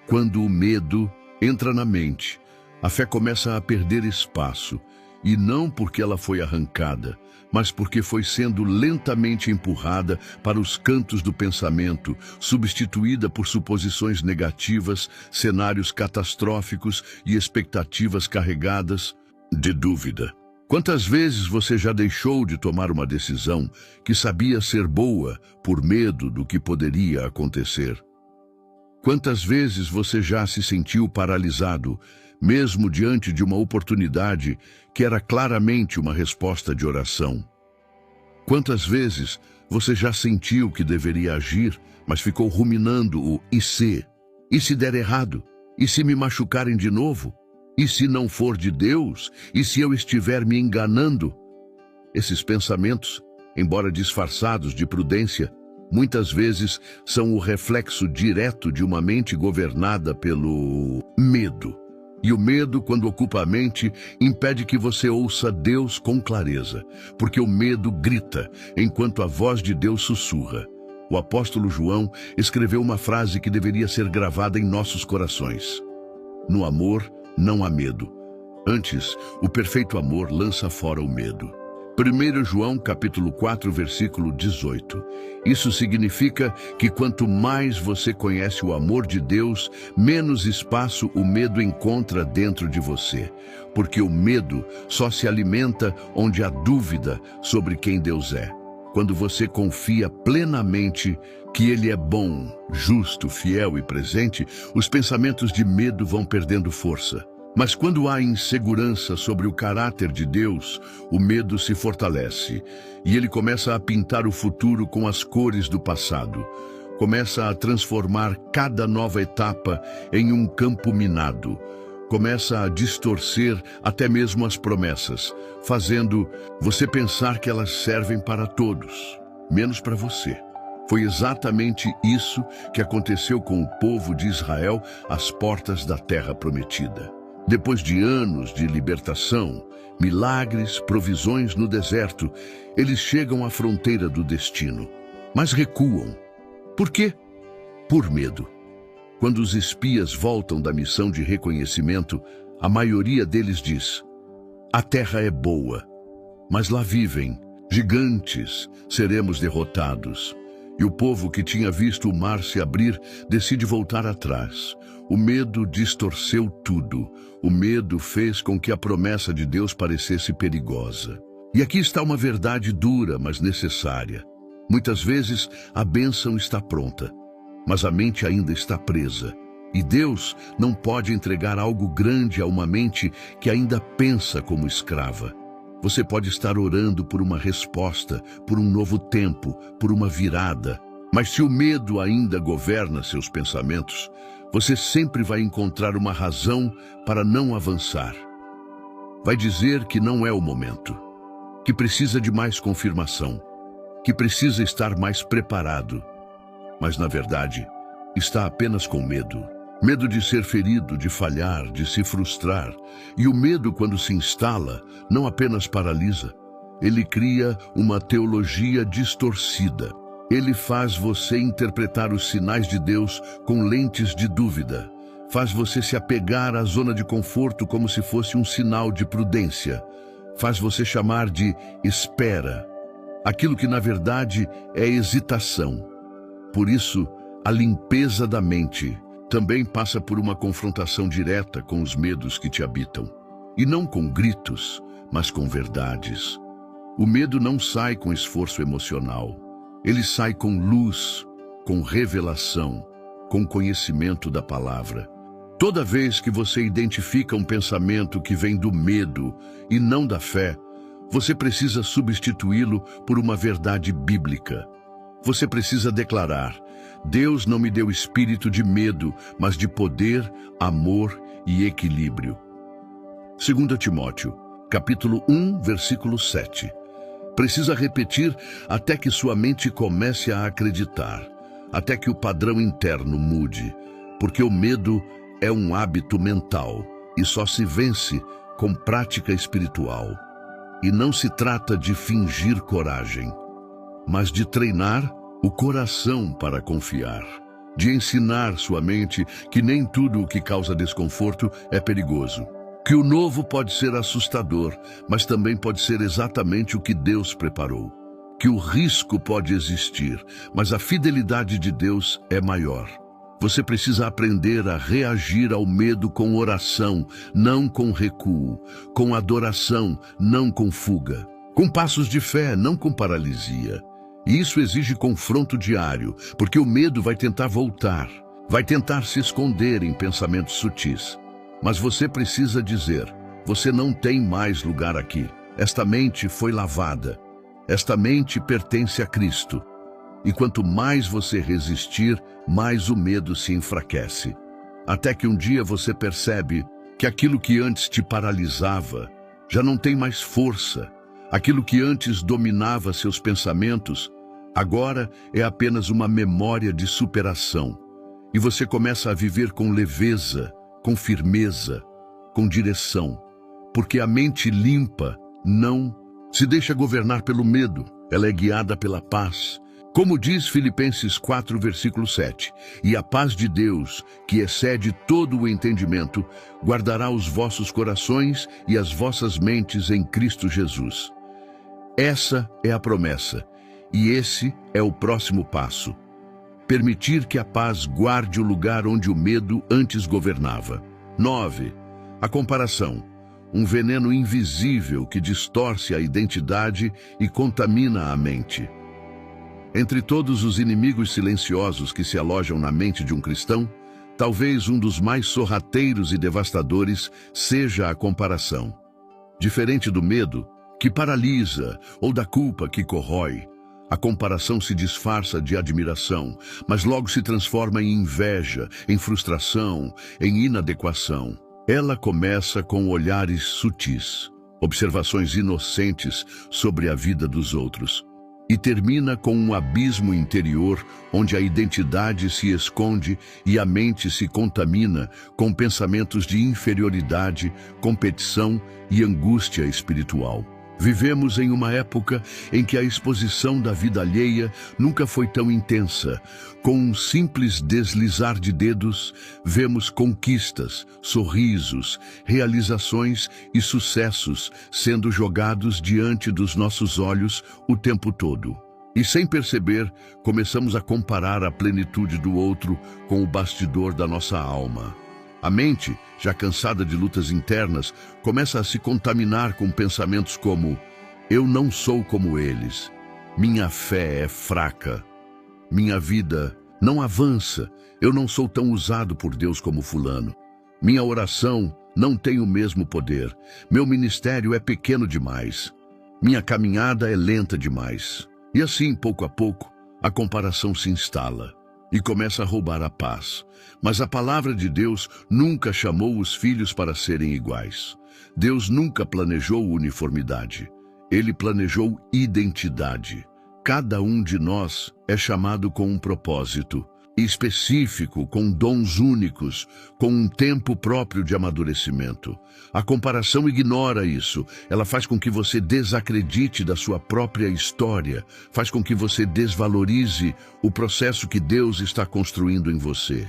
Quando o medo entra na mente. A fé começa a perder espaço, e não porque ela foi arrancada, mas porque foi sendo lentamente empurrada para os cantos do pensamento, substituída por suposições negativas, cenários catastróficos e expectativas carregadas de dúvida. Quantas vezes você já deixou de tomar uma decisão que sabia ser boa por medo do que poderia acontecer? Quantas vezes você já se sentiu paralisado, mesmo diante de uma oportunidade que era claramente uma resposta de oração? Quantas vezes você já sentiu que deveria agir, mas ficou ruminando o "e se"? E se der errado? E se me machucarem de novo? E se não for de Deus? E se eu estiver me enganando? Esses pensamentos, embora disfarçados de prudência, muitas vezes são o reflexo direto de uma mente governada pelo medo. E o medo, quando ocupa a mente, impede que você ouça Deus com clareza, porque o medo grita, enquanto a voz de Deus sussurra. O apóstolo João escreveu uma frase que deveria ser gravada em nossos corações: no amor não há medo. Antes, o perfeito amor lança fora o medo. 1 João capítulo 4, versículo 18. Isso significa que quanto mais você conhece o amor de Deus, menos espaço o medo encontra dentro de você. Porque o medo só se alimenta onde há dúvida sobre quem Deus é. Quando você confia plenamente que Ele é bom, justo, fiel e presente, os pensamentos de medo vão perdendo força. Mas quando há insegurança sobre o caráter de Deus, o medo se fortalece e ele começa a pintar o futuro com as cores do passado. Começa a transformar cada nova etapa em um campo minado. Começa a distorcer até mesmo as promessas, fazendo você pensar que elas servem para todos, menos para você. Foi exatamente isso que aconteceu com o povo de Israel às portas da Terra Prometida. Depois de anos de libertação, milagres, provisões no deserto, eles chegam à fronteira do destino, mas recuam. Por quê? Por medo. Quando os espias voltam da missão de reconhecimento, a maioria deles diz: a terra é boa, mas lá vivem gigantes, seremos derrotados. E o povo que tinha visto o mar se abrir decide voltar atrás. O medo distorceu tudo. O medo fez com que a promessa de Deus parecesse perigosa. E aqui está uma verdade dura, mas necessária. Muitas vezes a bênção está pronta, mas a mente ainda está presa. E Deus não pode entregar algo grande a uma mente que ainda pensa como escrava. Você pode estar orando por uma resposta, por um novo tempo, por uma virada. Mas se o medo ainda governa seus pensamentos, você sempre vai encontrar uma razão para não avançar. Vai dizer que não é o momento, que precisa de mais confirmação, que precisa estar mais preparado. Mas, na verdade, está apenas com medo. Medo de ser ferido, de falhar, de se frustrar. E o medo, quando se instala, não apenas paralisa. Ele cria uma teologia distorcida. Ele faz você interpretar os sinais de Deus com lentes de dúvida. Faz você se apegar à zona de conforto como se fosse um sinal de prudência. Faz você chamar de espera aquilo que, na verdade, é hesitação. Por isso, a limpeza da mente também passa por uma confrontação direta com os medos que te habitam. E não com gritos, mas com verdades. O medo não sai com esforço emocional. Ele sai com luz, com revelação, com conhecimento da palavra. Toda vez que você identifica um pensamento que vem do medo e não da fé, você precisa substituí-lo por uma verdade bíblica. Você precisa declarar: Deus não me deu espírito de medo, mas de poder, amor e equilíbrio. 2 Timóteo, capítulo 1, versículo 7. Precisa repetir até que sua mente comece a acreditar, até que o padrão interno mude, porque o medo é um hábito mental e só se vence com prática espiritual. E não se trata de fingir coragem, mas de treinar o coração para confiar. de ensinar sua mente que nem tudo o que causa desconforto é perigoso. Que o novo pode ser assustador, mas também pode ser exatamente o que Deus preparou. Que o risco pode existir, mas a fidelidade de Deus é maior. Você precisa aprender a reagir ao medo com oração, não com recuo, com adoração, não com fuga, com passos de fé, não com paralisia. E isso exige confronto diário, porque o medo vai tentar voltar, vai tentar se esconder em pensamentos sutis. Mas você precisa dizer: você não tem mais lugar aqui. Esta mente foi lavada. Esta mente pertence a Cristo. E quanto mais você resistir, mais o medo se enfraquece. Até que um dia você percebe que aquilo que antes te paralisava já não tem mais força. Aquilo que antes dominava seus pensamentos, agora é apenas uma memória de superação. E você começa a viver com leveza, com firmeza, com direção. Porque a mente limpa não se deixa governar pelo medo, ela é guiada pela paz. Como diz Filipenses 4, versículo 7, e a paz de Deus, que excede todo o entendimento, guardará os vossos corações e as vossas mentes em Cristo Jesus. Essa é a promessa, e esse é o próximo passo. Permitir que a paz guarde o lugar onde o medo antes governava. 9. A comparação. Um veneno invisível que distorce a identidade e contamina a mente. Entre todos os inimigos silenciosos que se alojam na mente de um cristão, talvez um dos mais sorrateiros e devastadores seja a comparação. Diferente do medo, que paralisa, ou da culpa que corrói, a comparação se disfarça de admiração, mas logo se transforma em inveja, em frustração, em inadequação. Ela começa com olhares sutis, observações inocentes sobre a vida dos outros, e termina com um abismo interior onde a identidade se esconde e a mente se contamina com pensamentos de inferioridade, competição e angústia espiritual. Vivemos em uma época em que a exposição da vida alheia nunca foi tão intensa. Com um simples deslizar de dedos, vemos conquistas, sorrisos, realizações e sucessos sendo jogados diante dos nossos olhos o tempo todo. E sem perceber, começamos a comparar a plenitude do outro com o bastidor da nossa alma. A mente, já cansada de lutas internas, começa a se contaminar com pensamentos como: eu não sou como eles, minha fé é fraca, minha vida não avança, eu não sou tão usado por Deus como fulano, minha oração não tem o mesmo poder, meu ministério é pequeno demais, minha caminhada é lenta demais. E assim, pouco a pouco, a comparação se instala e começa a roubar a paz. Mas a palavra de Deus nunca chamou os filhos para serem iguais. Deus nunca planejou uniformidade. Ele planejou identidade. Cada um de nós é chamado com um propósito específico, com dons únicos, com um tempo próprio de amadurecimento. A comparação ignora isso. Ela faz com que você desacredite da sua própria história, faz com que você desvalorize o processo que Deus está construindo em você.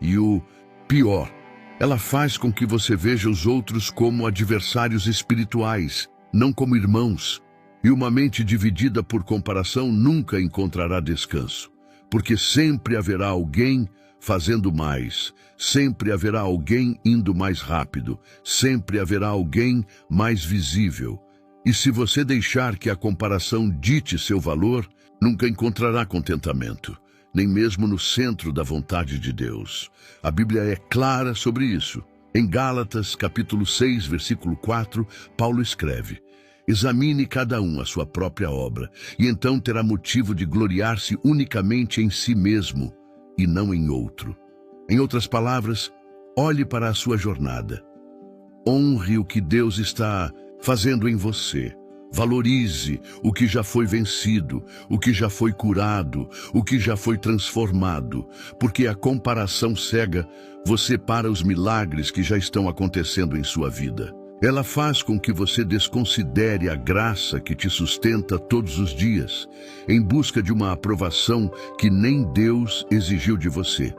E o pior, ela faz com que você veja os outros como adversários espirituais, não como irmãos. E uma mente dividida por comparação nunca encontrará descanso. Porque sempre haverá alguém fazendo mais, sempre haverá alguém indo mais rápido, sempre haverá alguém mais visível. E se você deixar que a comparação dite seu valor, nunca encontrará contentamento, nem mesmo no centro da vontade de Deus. A Bíblia é clara sobre isso. Em Gálatas, capítulo 6, versículo 4, Paulo escreve: examine cada um a sua própria obra, e então terá motivo de gloriar-se unicamente em si mesmo e não em outro. Em outras palavras, olhe para a sua jornada. Honre o que Deus está fazendo em você. Valorize o que já foi vencido, o que já foi curado, o que já foi transformado, porque a comparação cega você para os milagres que já estão acontecendo em sua vida. Ela faz com que você desconsidere a graça que te sustenta todos os dias, em busca de uma aprovação que nem Deus exigiu de você.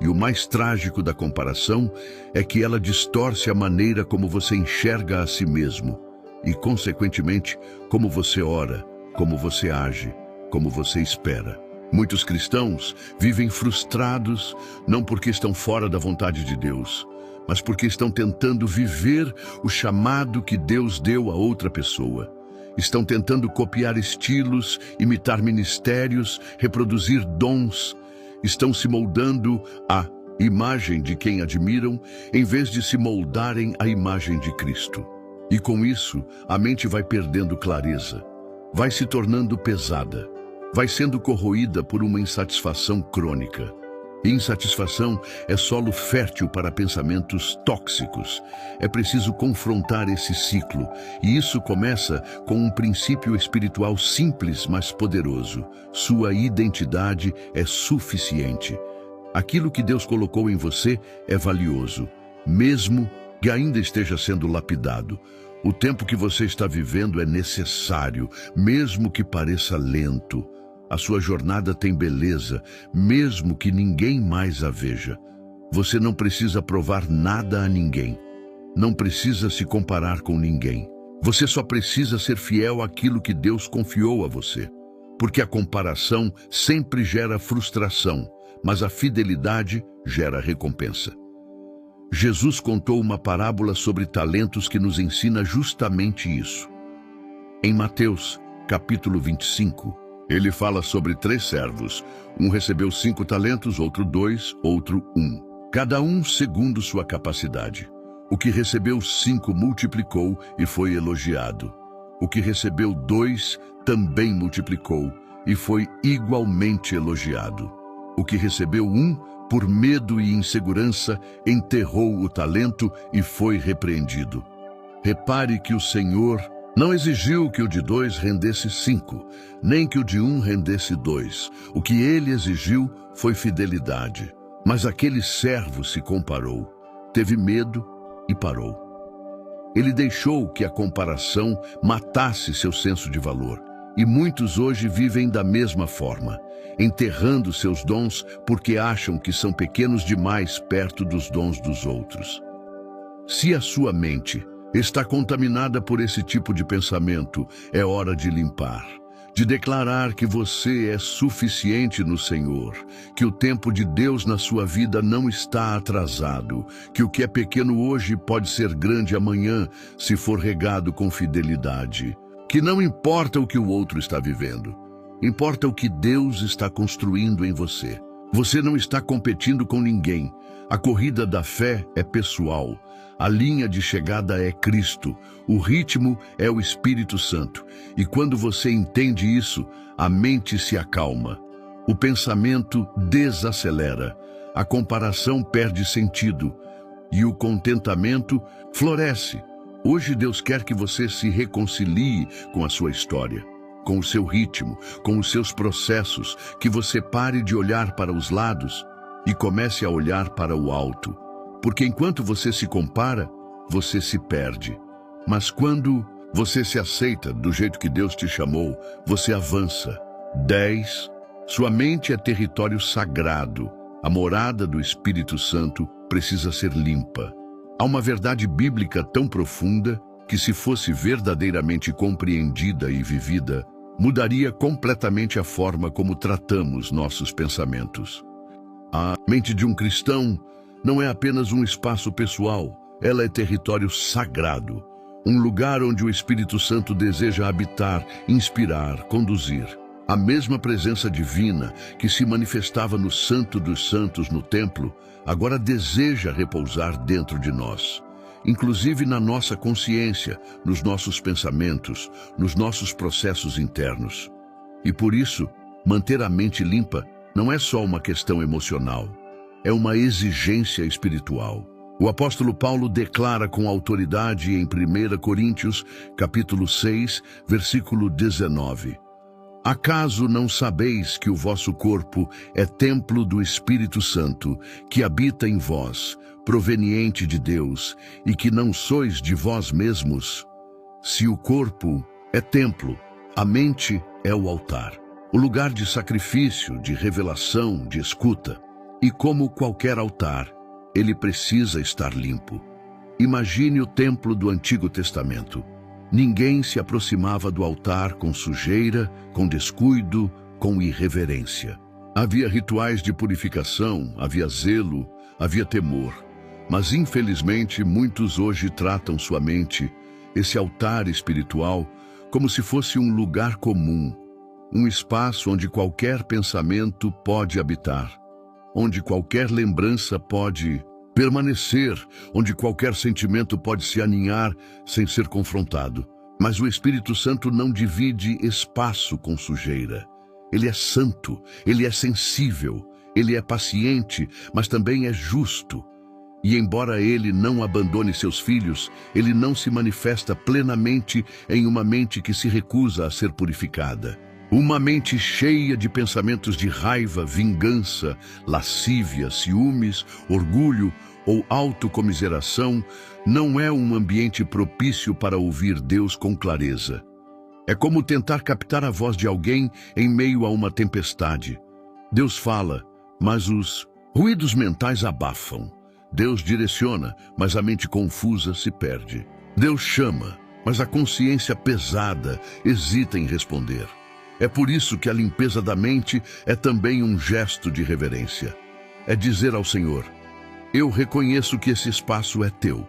E o mais trágico da comparação é que ela distorce a maneira como você enxerga a si mesmo e, consequentemente, como você ora, como você age, como você espera. Muitos cristãos vivem frustrados não porque estão fora da vontade de Deus, mas porque estão tentando viver o chamado que Deus deu a outra pessoa. Estão tentando copiar estilos, imitar ministérios, reproduzir dons. Estão se moldando à imagem de quem admiram, em vez de se moldarem à imagem de Cristo. E com isso, a mente vai perdendo clareza, vai se tornando pesada, vai sendo corroída por uma insatisfação crônica. E insatisfação é solo fértil para pensamentos tóxicos. É preciso confrontar esse ciclo, e isso começa com um princípio espiritual simples, mas poderoso. Sua identidade é suficiente. Aquilo que Deus colocou em você é valioso, mesmo que ainda esteja sendo lapidado. O tempo que você está vivendo é necessário, mesmo que pareça lento. A sua jornada tem beleza, mesmo que ninguém mais a veja. Você não precisa provar nada a ninguém. Não precisa se comparar com ninguém. Você só precisa ser fiel àquilo que Deus confiou a você. Porque a comparação sempre gera frustração, mas a fidelidade gera recompensa. Jesus contou uma parábola sobre talentos que nos ensina justamente isso. Em Mateus, capítulo 25, ele fala sobre 3 servos. Um recebeu 5 talentos, outro 2, outro 1. Cada um segundo sua capacidade. O que recebeu 5 multiplicou e foi elogiado. O que recebeu 2 também multiplicou e foi igualmente elogiado. O que recebeu 1, por medo e insegurança, enterrou o talento e foi repreendido. Repare que o Senhor não exigiu que o de 2 rendesse 5, nem que o de 1 rendesse 2. O que ele exigiu foi fidelidade. Mas aquele servo se comparou, teve medo e parou. Ele deixou que a comparação matasse seu senso de valor. E muitos hoje vivem da mesma forma, enterrando seus dons porque acham que são pequenos demais perto dos dons dos outros. Se a sua mente está contaminada por esse tipo de pensamento, é hora de limpar, de declarar que você é suficiente no Senhor, que o tempo de Deus na sua vida não está atrasado, que o que é pequeno hoje pode ser grande amanhã se for regado com fidelidade, que não importa o que o outro está vivendo, importa o que Deus está construindo em você. Você não está competindo com ninguém. A corrida da fé é pessoal. A linha de chegada é Cristo. O ritmo é o Espírito Santo. E quando você entende isso, a mente se acalma. O pensamento desacelera. A comparação perde sentido. E o contentamento floresce. Hoje Deus quer que você se reconcilie com a sua história, com o seu ritmo, com os seus processos, que você pare de olhar para os lados e comece a olhar para o alto. Porque enquanto você se compara, você se perde. Mas quando você se aceita do jeito que Deus te chamou, você avança. 10. Sua mente é território sagrado. A morada do Espírito Santo precisa ser limpa. Há uma verdade bíblica tão profunda que, se fosse verdadeiramente compreendida e vivida, mudaria completamente a forma como tratamos nossos pensamentos. A mente de um cristão não é apenas um espaço pessoal, ela é território sagrado, um lugar onde o Espírito Santo deseja habitar, inspirar, conduzir. A mesma presença divina que se manifestava no Santo dos Santos no templo, agora deseja repousar dentro de nós, inclusive na nossa consciência, nos nossos pensamentos, nos nossos processos internos. E por isso, manter a mente limpa não é só uma questão emocional, é uma exigência espiritual. O apóstolo Paulo declara com autoridade em 1 Coríntios, capítulo 6, versículo 19: Acaso não sabeis que o vosso corpo é templo do Espírito Santo, que habita em vós, proveniente de Deus, e que não sois de vós mesmos? Se o corpo é templo, a mente é o altar, o lugar de sacrifício, de revelação, de escuta. E como qualquer altar, ele precisa estar limpo. Imagine o templo do Antigo Testamento. Ninguém se aproximava do altar com sujeira, com descuido, com irreverência. Havia rituais de purificação, havia zelo, havia temor. Mas infelizmente muitos hoje tratam sua mente, esse altar espiritual, como se fosse um lugar comum, um espaço onde qualquer pensamento pode habitar, onde qualquer lembrança pode permanecer, onde qualquer sentimento pode se aninhar sem ser confrontado. Mas o Espírito Santo não divide espaço com sujeira. Ele é santo, ele é sensível, ele é paciente, mas também é justo. E embora ele não abandone seus filhos, ele não se manifesta plenamente em uma mente que se recusa a ser purificada. Uma mente cheia de pensamentos de raiva, vingança, lascívia, ciúmes, orgulho ou autocomiseração não é um ambiente propício para ouvir Deus com clareza. É como tentar captar a voz de alguém em meio a uma tempestade. Deus fala, mas os ruídos mentais abafam. Deus direciona, mas a mente confusa se perde. Deus chama, mas a consciência pesada hesita em responder. É por isso que a limpeza da mente é também um gesto de reverência. É dizer ao Senhor: eu reconheço que esse espaço é teu.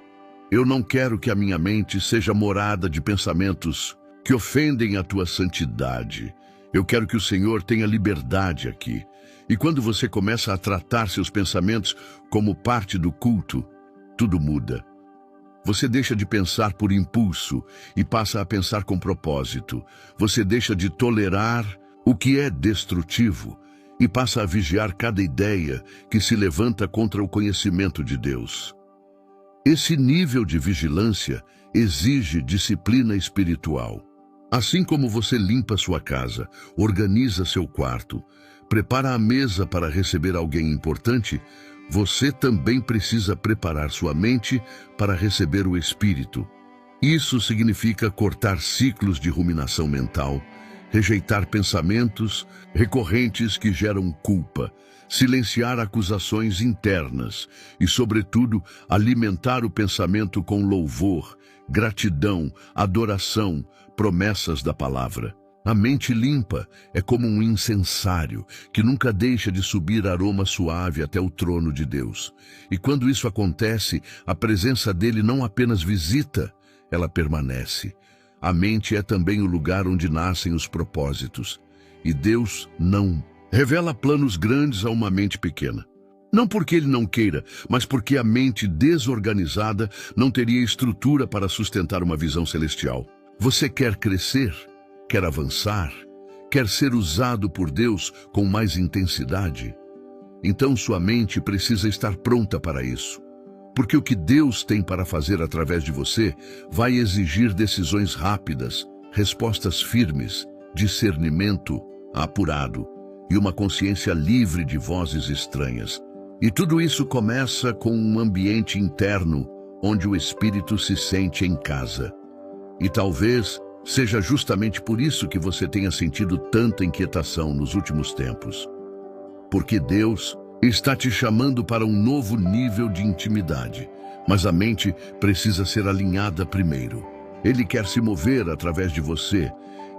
Eu não quero que a minha mente seja morada de pensamentos que ofendem a tua santidade. Eu quero que o Senhor tenha liberdade aqui. E quando você começa a tratar seus pensamentos como parte do culto, tudo muda. Você deixa de pensar por impulso e passa a pensar com propósito. Você deixa de tolerar o que é destrutivo e passa a vigiar cada ideia que se levanta contra o conhecimento de Deus. Esse nível de vigilância exige disciplina espiritual. Assim como você limpa sua casa, organiza seu quarto, prepara a mesa para receber alguém importante, você também precisa preparar sua mente para receber o Espírito. Isso significa cortar ciclos de ruminação mental, rejeitar pensamentos recorrentes que geram culpa, silenciar acusações internas e, sobretudo, alimentar o pensamento com louvor, gratidão, adoração, promessas da palavra. A mente limpa é como um incensário que nunca deixa de subir aroma suave até o trono de Deus. E quando isso acontece, a presença dele não apenas visita, ela permanece. A mente é também o lugar onde nascem os propósitos. E Deus não revela planos grandes a uma mente pequena. Não porque ele não queira, mas porque a mente desorganizada não teria estrutura para sustentar uma visão celestial. Você quer crescer? Quer avançar? Quer ser usado por Deus com mais intensidade? Então sua mente precisa estar pronta para isso. Porque o que Deus tem para fazer através de você vai exigir decisões rápidas, respostas firmes, discernimento apurado e uma consciência livre de vozes estranhas. E tudo isso começa com um ambiente interno onde o espírito se sente em casa. E talvez seja justamente por isso que você tenha sentido tanta inquietação nos últimos tempos. Porque Deus está te chamando para um novo nível de intimidade, mas a mente precisa ser alinhada primeiro. Ele quer se mover através de você,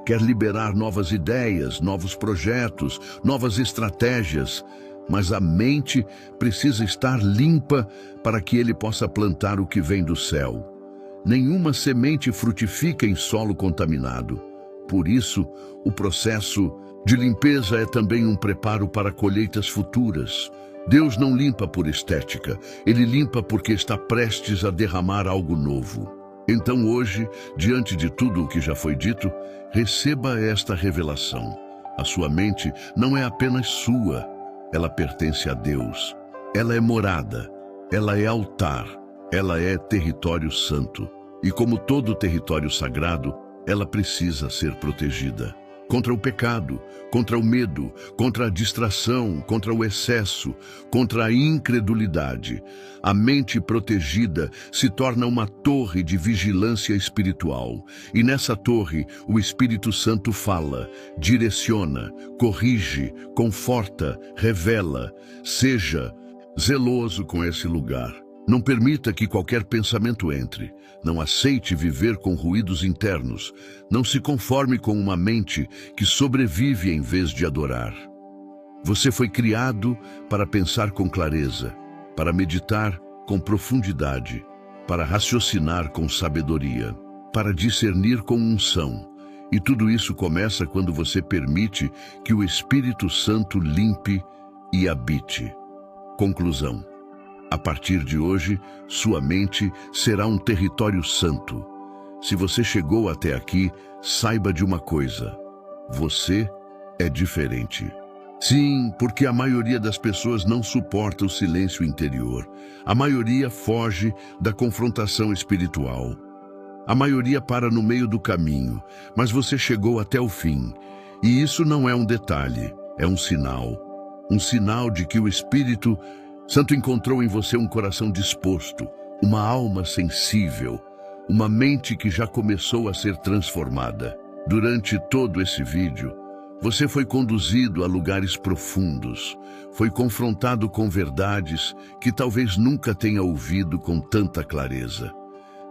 quer liberar novas ideias, novos projetos, novas estratégias, mas a mente precisa estar limpa para que ele possa plantar o que vem do céu. Nenhuma semente frutifica em solo contaminado. Por isso, o processo de limpeza é também um preparo para colheitas futuras. Deus não limpa por estética, ele limpa porque está prestes a derramar algo novo. Então hoje, diante de tudo o que já foi dito, receba esta revelação. A sua mente não é apenas sua, ela pertence a Deus. Ela é morada, ela é altar, ela é território santo. E como todo território sagrado, ela precisa ser protegida. contra o pecado, contra o medo, contra a distração, contra o excesso, contra a incredulidade. A mente protegida se torna uma torre de vigilância espiritual. E nessa torre, o Espírito Santo fala, direciona, corrige, conforta, revela. Seja zeloso com esse lugar. Não permita que qualquer pensamento entre. Não aceite viver com ruídos internos. Não se conforme com uma mente que sobrevive em vez de adorar. Você foi criado para pensar com clareza, para meditar com profundidade, para raciocinar com sabedoria, para discernir com unção. E tudo isso começa quando você permite que o Espírito Santo limpe e habite. Conclusão. A partir de hoje, sua mente será um território santo. Se você chegou até aqui, saiba de uma coisa: você é diferente. Sim, porque a maioria das pessoas não suporta o silêncio interior. A maioria foge da confrontação espiritual. A maioria para no meio do caminho, mas você chegou até o fim. E isso não é um detalhe, é um sinal. Um sinal de que o Espírito Santo encontrou em você um coração disposto, uma alma sensível, uma mente que já começou a ser transformada. Durante todo esse vídeo, você foi conduzido a lugares profundos, foi confrontado com verdades que talvez nunca tenha ouvido com tanta clareza.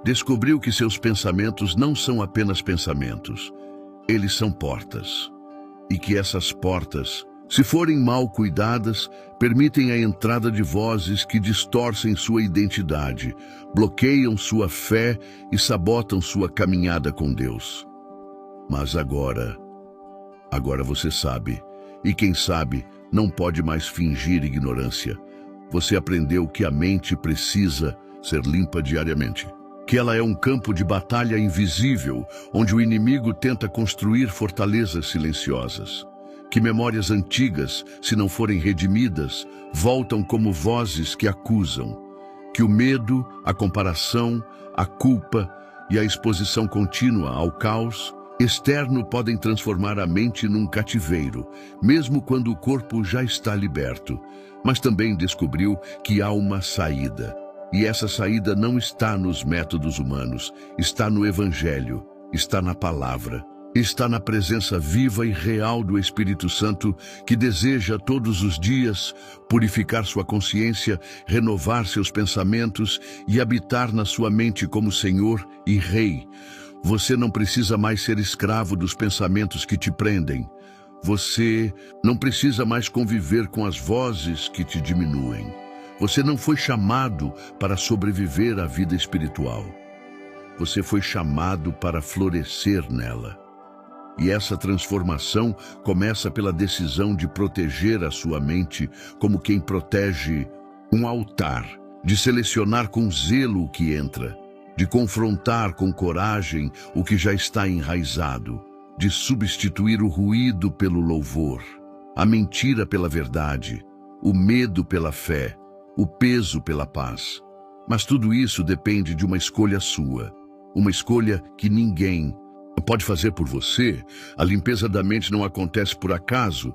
Descobriu que seus pensamentos não são apenas pensamentos, eles são portas. E que essas portas, se forem mal cuidadas, permitem a entrada de vozes que distorcem sua identidade, bloqueiam sua fé e sabotam sua caminhada com Deus. Mas agora você sabe, e quem sabe não pode mais fingir ignorância. Você aprendeu que a mente precisa ser limpa diariamente, que ela é um campo de batalha invisível, onde o inimigo tenta construir fortalezas silenciosas. Que memórias antigas, se não forem redimidas, voltam como vozes que acusam. Que o medo, a comparação, a culpa e a exposição contínua ao caos externo podem transformar a mente num cativeiro, mesmo quando o corpo já está liberto. Mas também descobriu que há uma saída. E essa saída não está nos métodos humanos, está no Evangelho, está na palavra. Está na presença viva e real do Espírito Santo, que deseja todos os dias purificar sua consciência, renovar seus pensamentos e habitar na sua mente como Senhor e Rei. Você não precisa mais ser escravo dos pensamentos que te prendem. Você não precisa mais conviver com as vozes que te diminuem. Você não foi chamado para sobreviver à vida espiritual. Você foi chamado para florescer nela. E essa transformação começa pela decisão de proteger a sua mente como quem protege um altar, de selecionar com zelo o que entra, de confrontar com coragem o que já está enraizado, de substituir o ruído pelo louvor, a mentira pela verdade, o medo pela fé, o peso pela paz. Mas tudo isso depende de uma escolha sua, uma escolha que ninguém pode fazer por você. A limpeza da mente não acontece por acaso.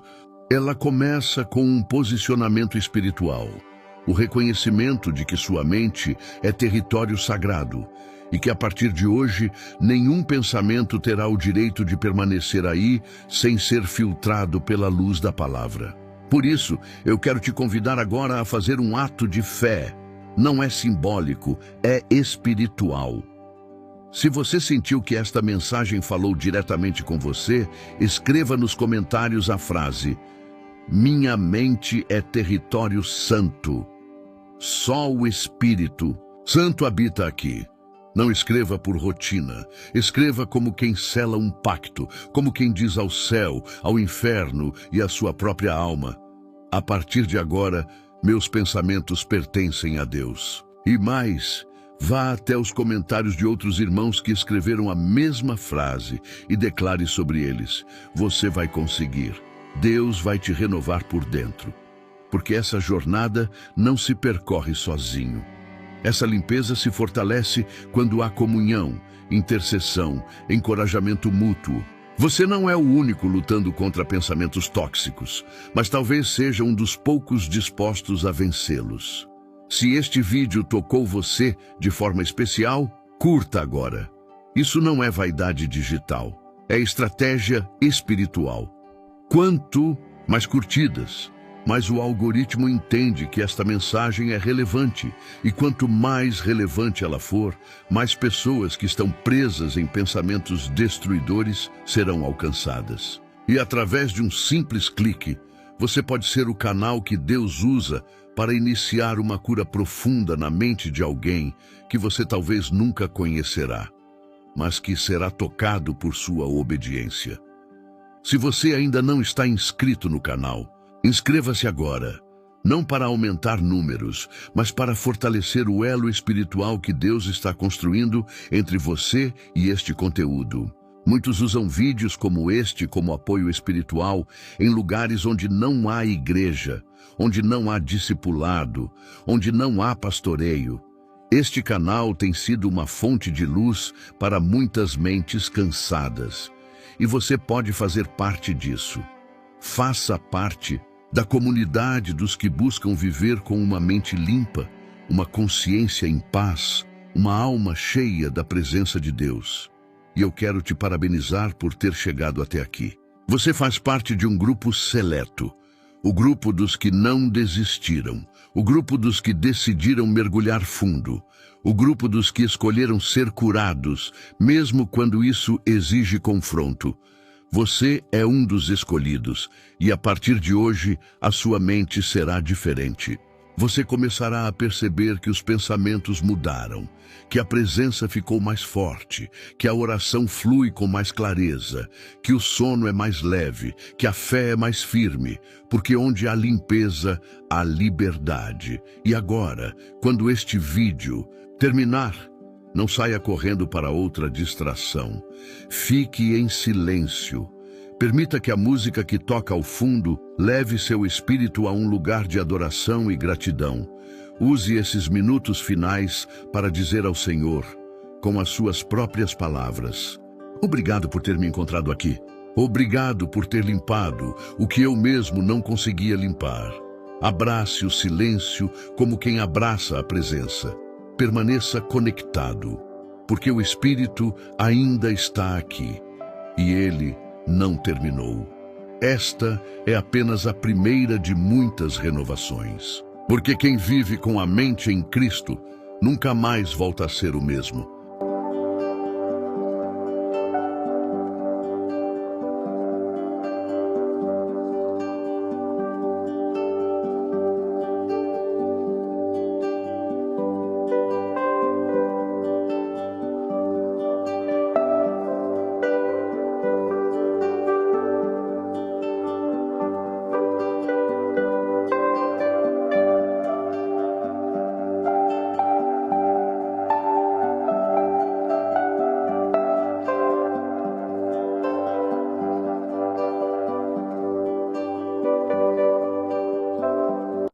Ela começa com um posicionamento espiritual, o reconhecimento de que sua mente é território sagrado e que a partir de hoje nenhum pensamento terá o direito de permanecer aí sem ser filtrado pela luz da palavra. Por isso, eu quero te convidar agora a fazer um ato de fé. Não é simbólico, é espiritual. Se você sentiu que esta mensagem falou diretamente com você, escreva nos comentários a frase: minha mente é território santo. Só o Espírito Santo habita aqui. Não escreva por rotina. Escreva como quem sela um pacto, como quem diz ao céu, ao inferno e à sua própria alma: a partir de agora, meus pensamentos pertencem a Deus. E mais, vá até os comentários de outros irmãos que escreveram a mesma frase e declare sobre eles. Você vai conseguir. Deus vai te renovar por dentro. Porque essa jornada não se percorre sozinho. Essa limpeza se fortalece quando há comunhão, intercessão, encorajamento mútuo. Você não é o único lutando contra pensamentos tóxicos, mas talvez seja um dos poucos dispostos a vencê-los. Se este vídeo tocou você de forma especial, curta agora. Isso não é vaidade digital, é estratégia espiritual. Quanto mais curtidas, mais o algoritmo entende que esta mensagem é relevante, e quanto mais relevante ela for, mais pessoas que estão presas em pensamentos destruidores serão alcançadas. E através de um simples clique, você pode ser o canal que Deus usa para iniciar uma cura profunda na mente de alguém que você talvez nunca conhecerá, mas que será tocado por sua obediência. Se você ainda não está inscrito no canal, inscreva-se agora, não para aumentar números, mas para fortalecer o elo espiritual que Deus está construindo entre você e este conteúdo. Muitos usam vídeos como este como apoio espiritual em lugares onde não há igreja, onde não há discipulado, onde não há pastoreio. Este canal tem sido uma fonte de luz para muitas mentes cansadas, e você pode fazer parte disso. Faça parte da comunidade dos que buscam viver com uma mente limpa, uma consciência em paz, uma alma cheia da presença de Deus. E eu quero te parabenizar por ter chegado até aqui. Você faz parte de um grupo seleto, o grupo dos que não desistiram, o grupo dos que decidiram mergulhar fundo, o grupo dos que escolheram ser curados, mesmo quando isso exige confronto. Você é um dos escolhidos, e a partir de hoje, a sua mente será diferente. Você começará a perceber que os pensamentos mudaram, que a presença ficou mais forte, que a oração flui com mais clareza, que o sono é mais leve, que a fé é mais firme, porque onde há limpeza, há liberdade. E agora, quando este vídeo terminar, não saia correndo para outra distração. Fique em silêncio. Permita que a música que toca ao fundo leve seu espírito a um lugar de adoração e gratidão. Use esses minutos finais para dizer ao Senhor, com as suas próprias palavras: obrigado por ter me encontrado aqui. Obrigado por ter limpado o que eu mesmo não conseguia limpar. Abrace o silêncio como quem abraça a presença. Permaneça conectado, porque o Espírito ainda está aqui, e ele não terminou. Esta é apenas a primeira de muitas renovações, porque quem vive com a mente em Cristo nunca mais volta a ser o mesmo.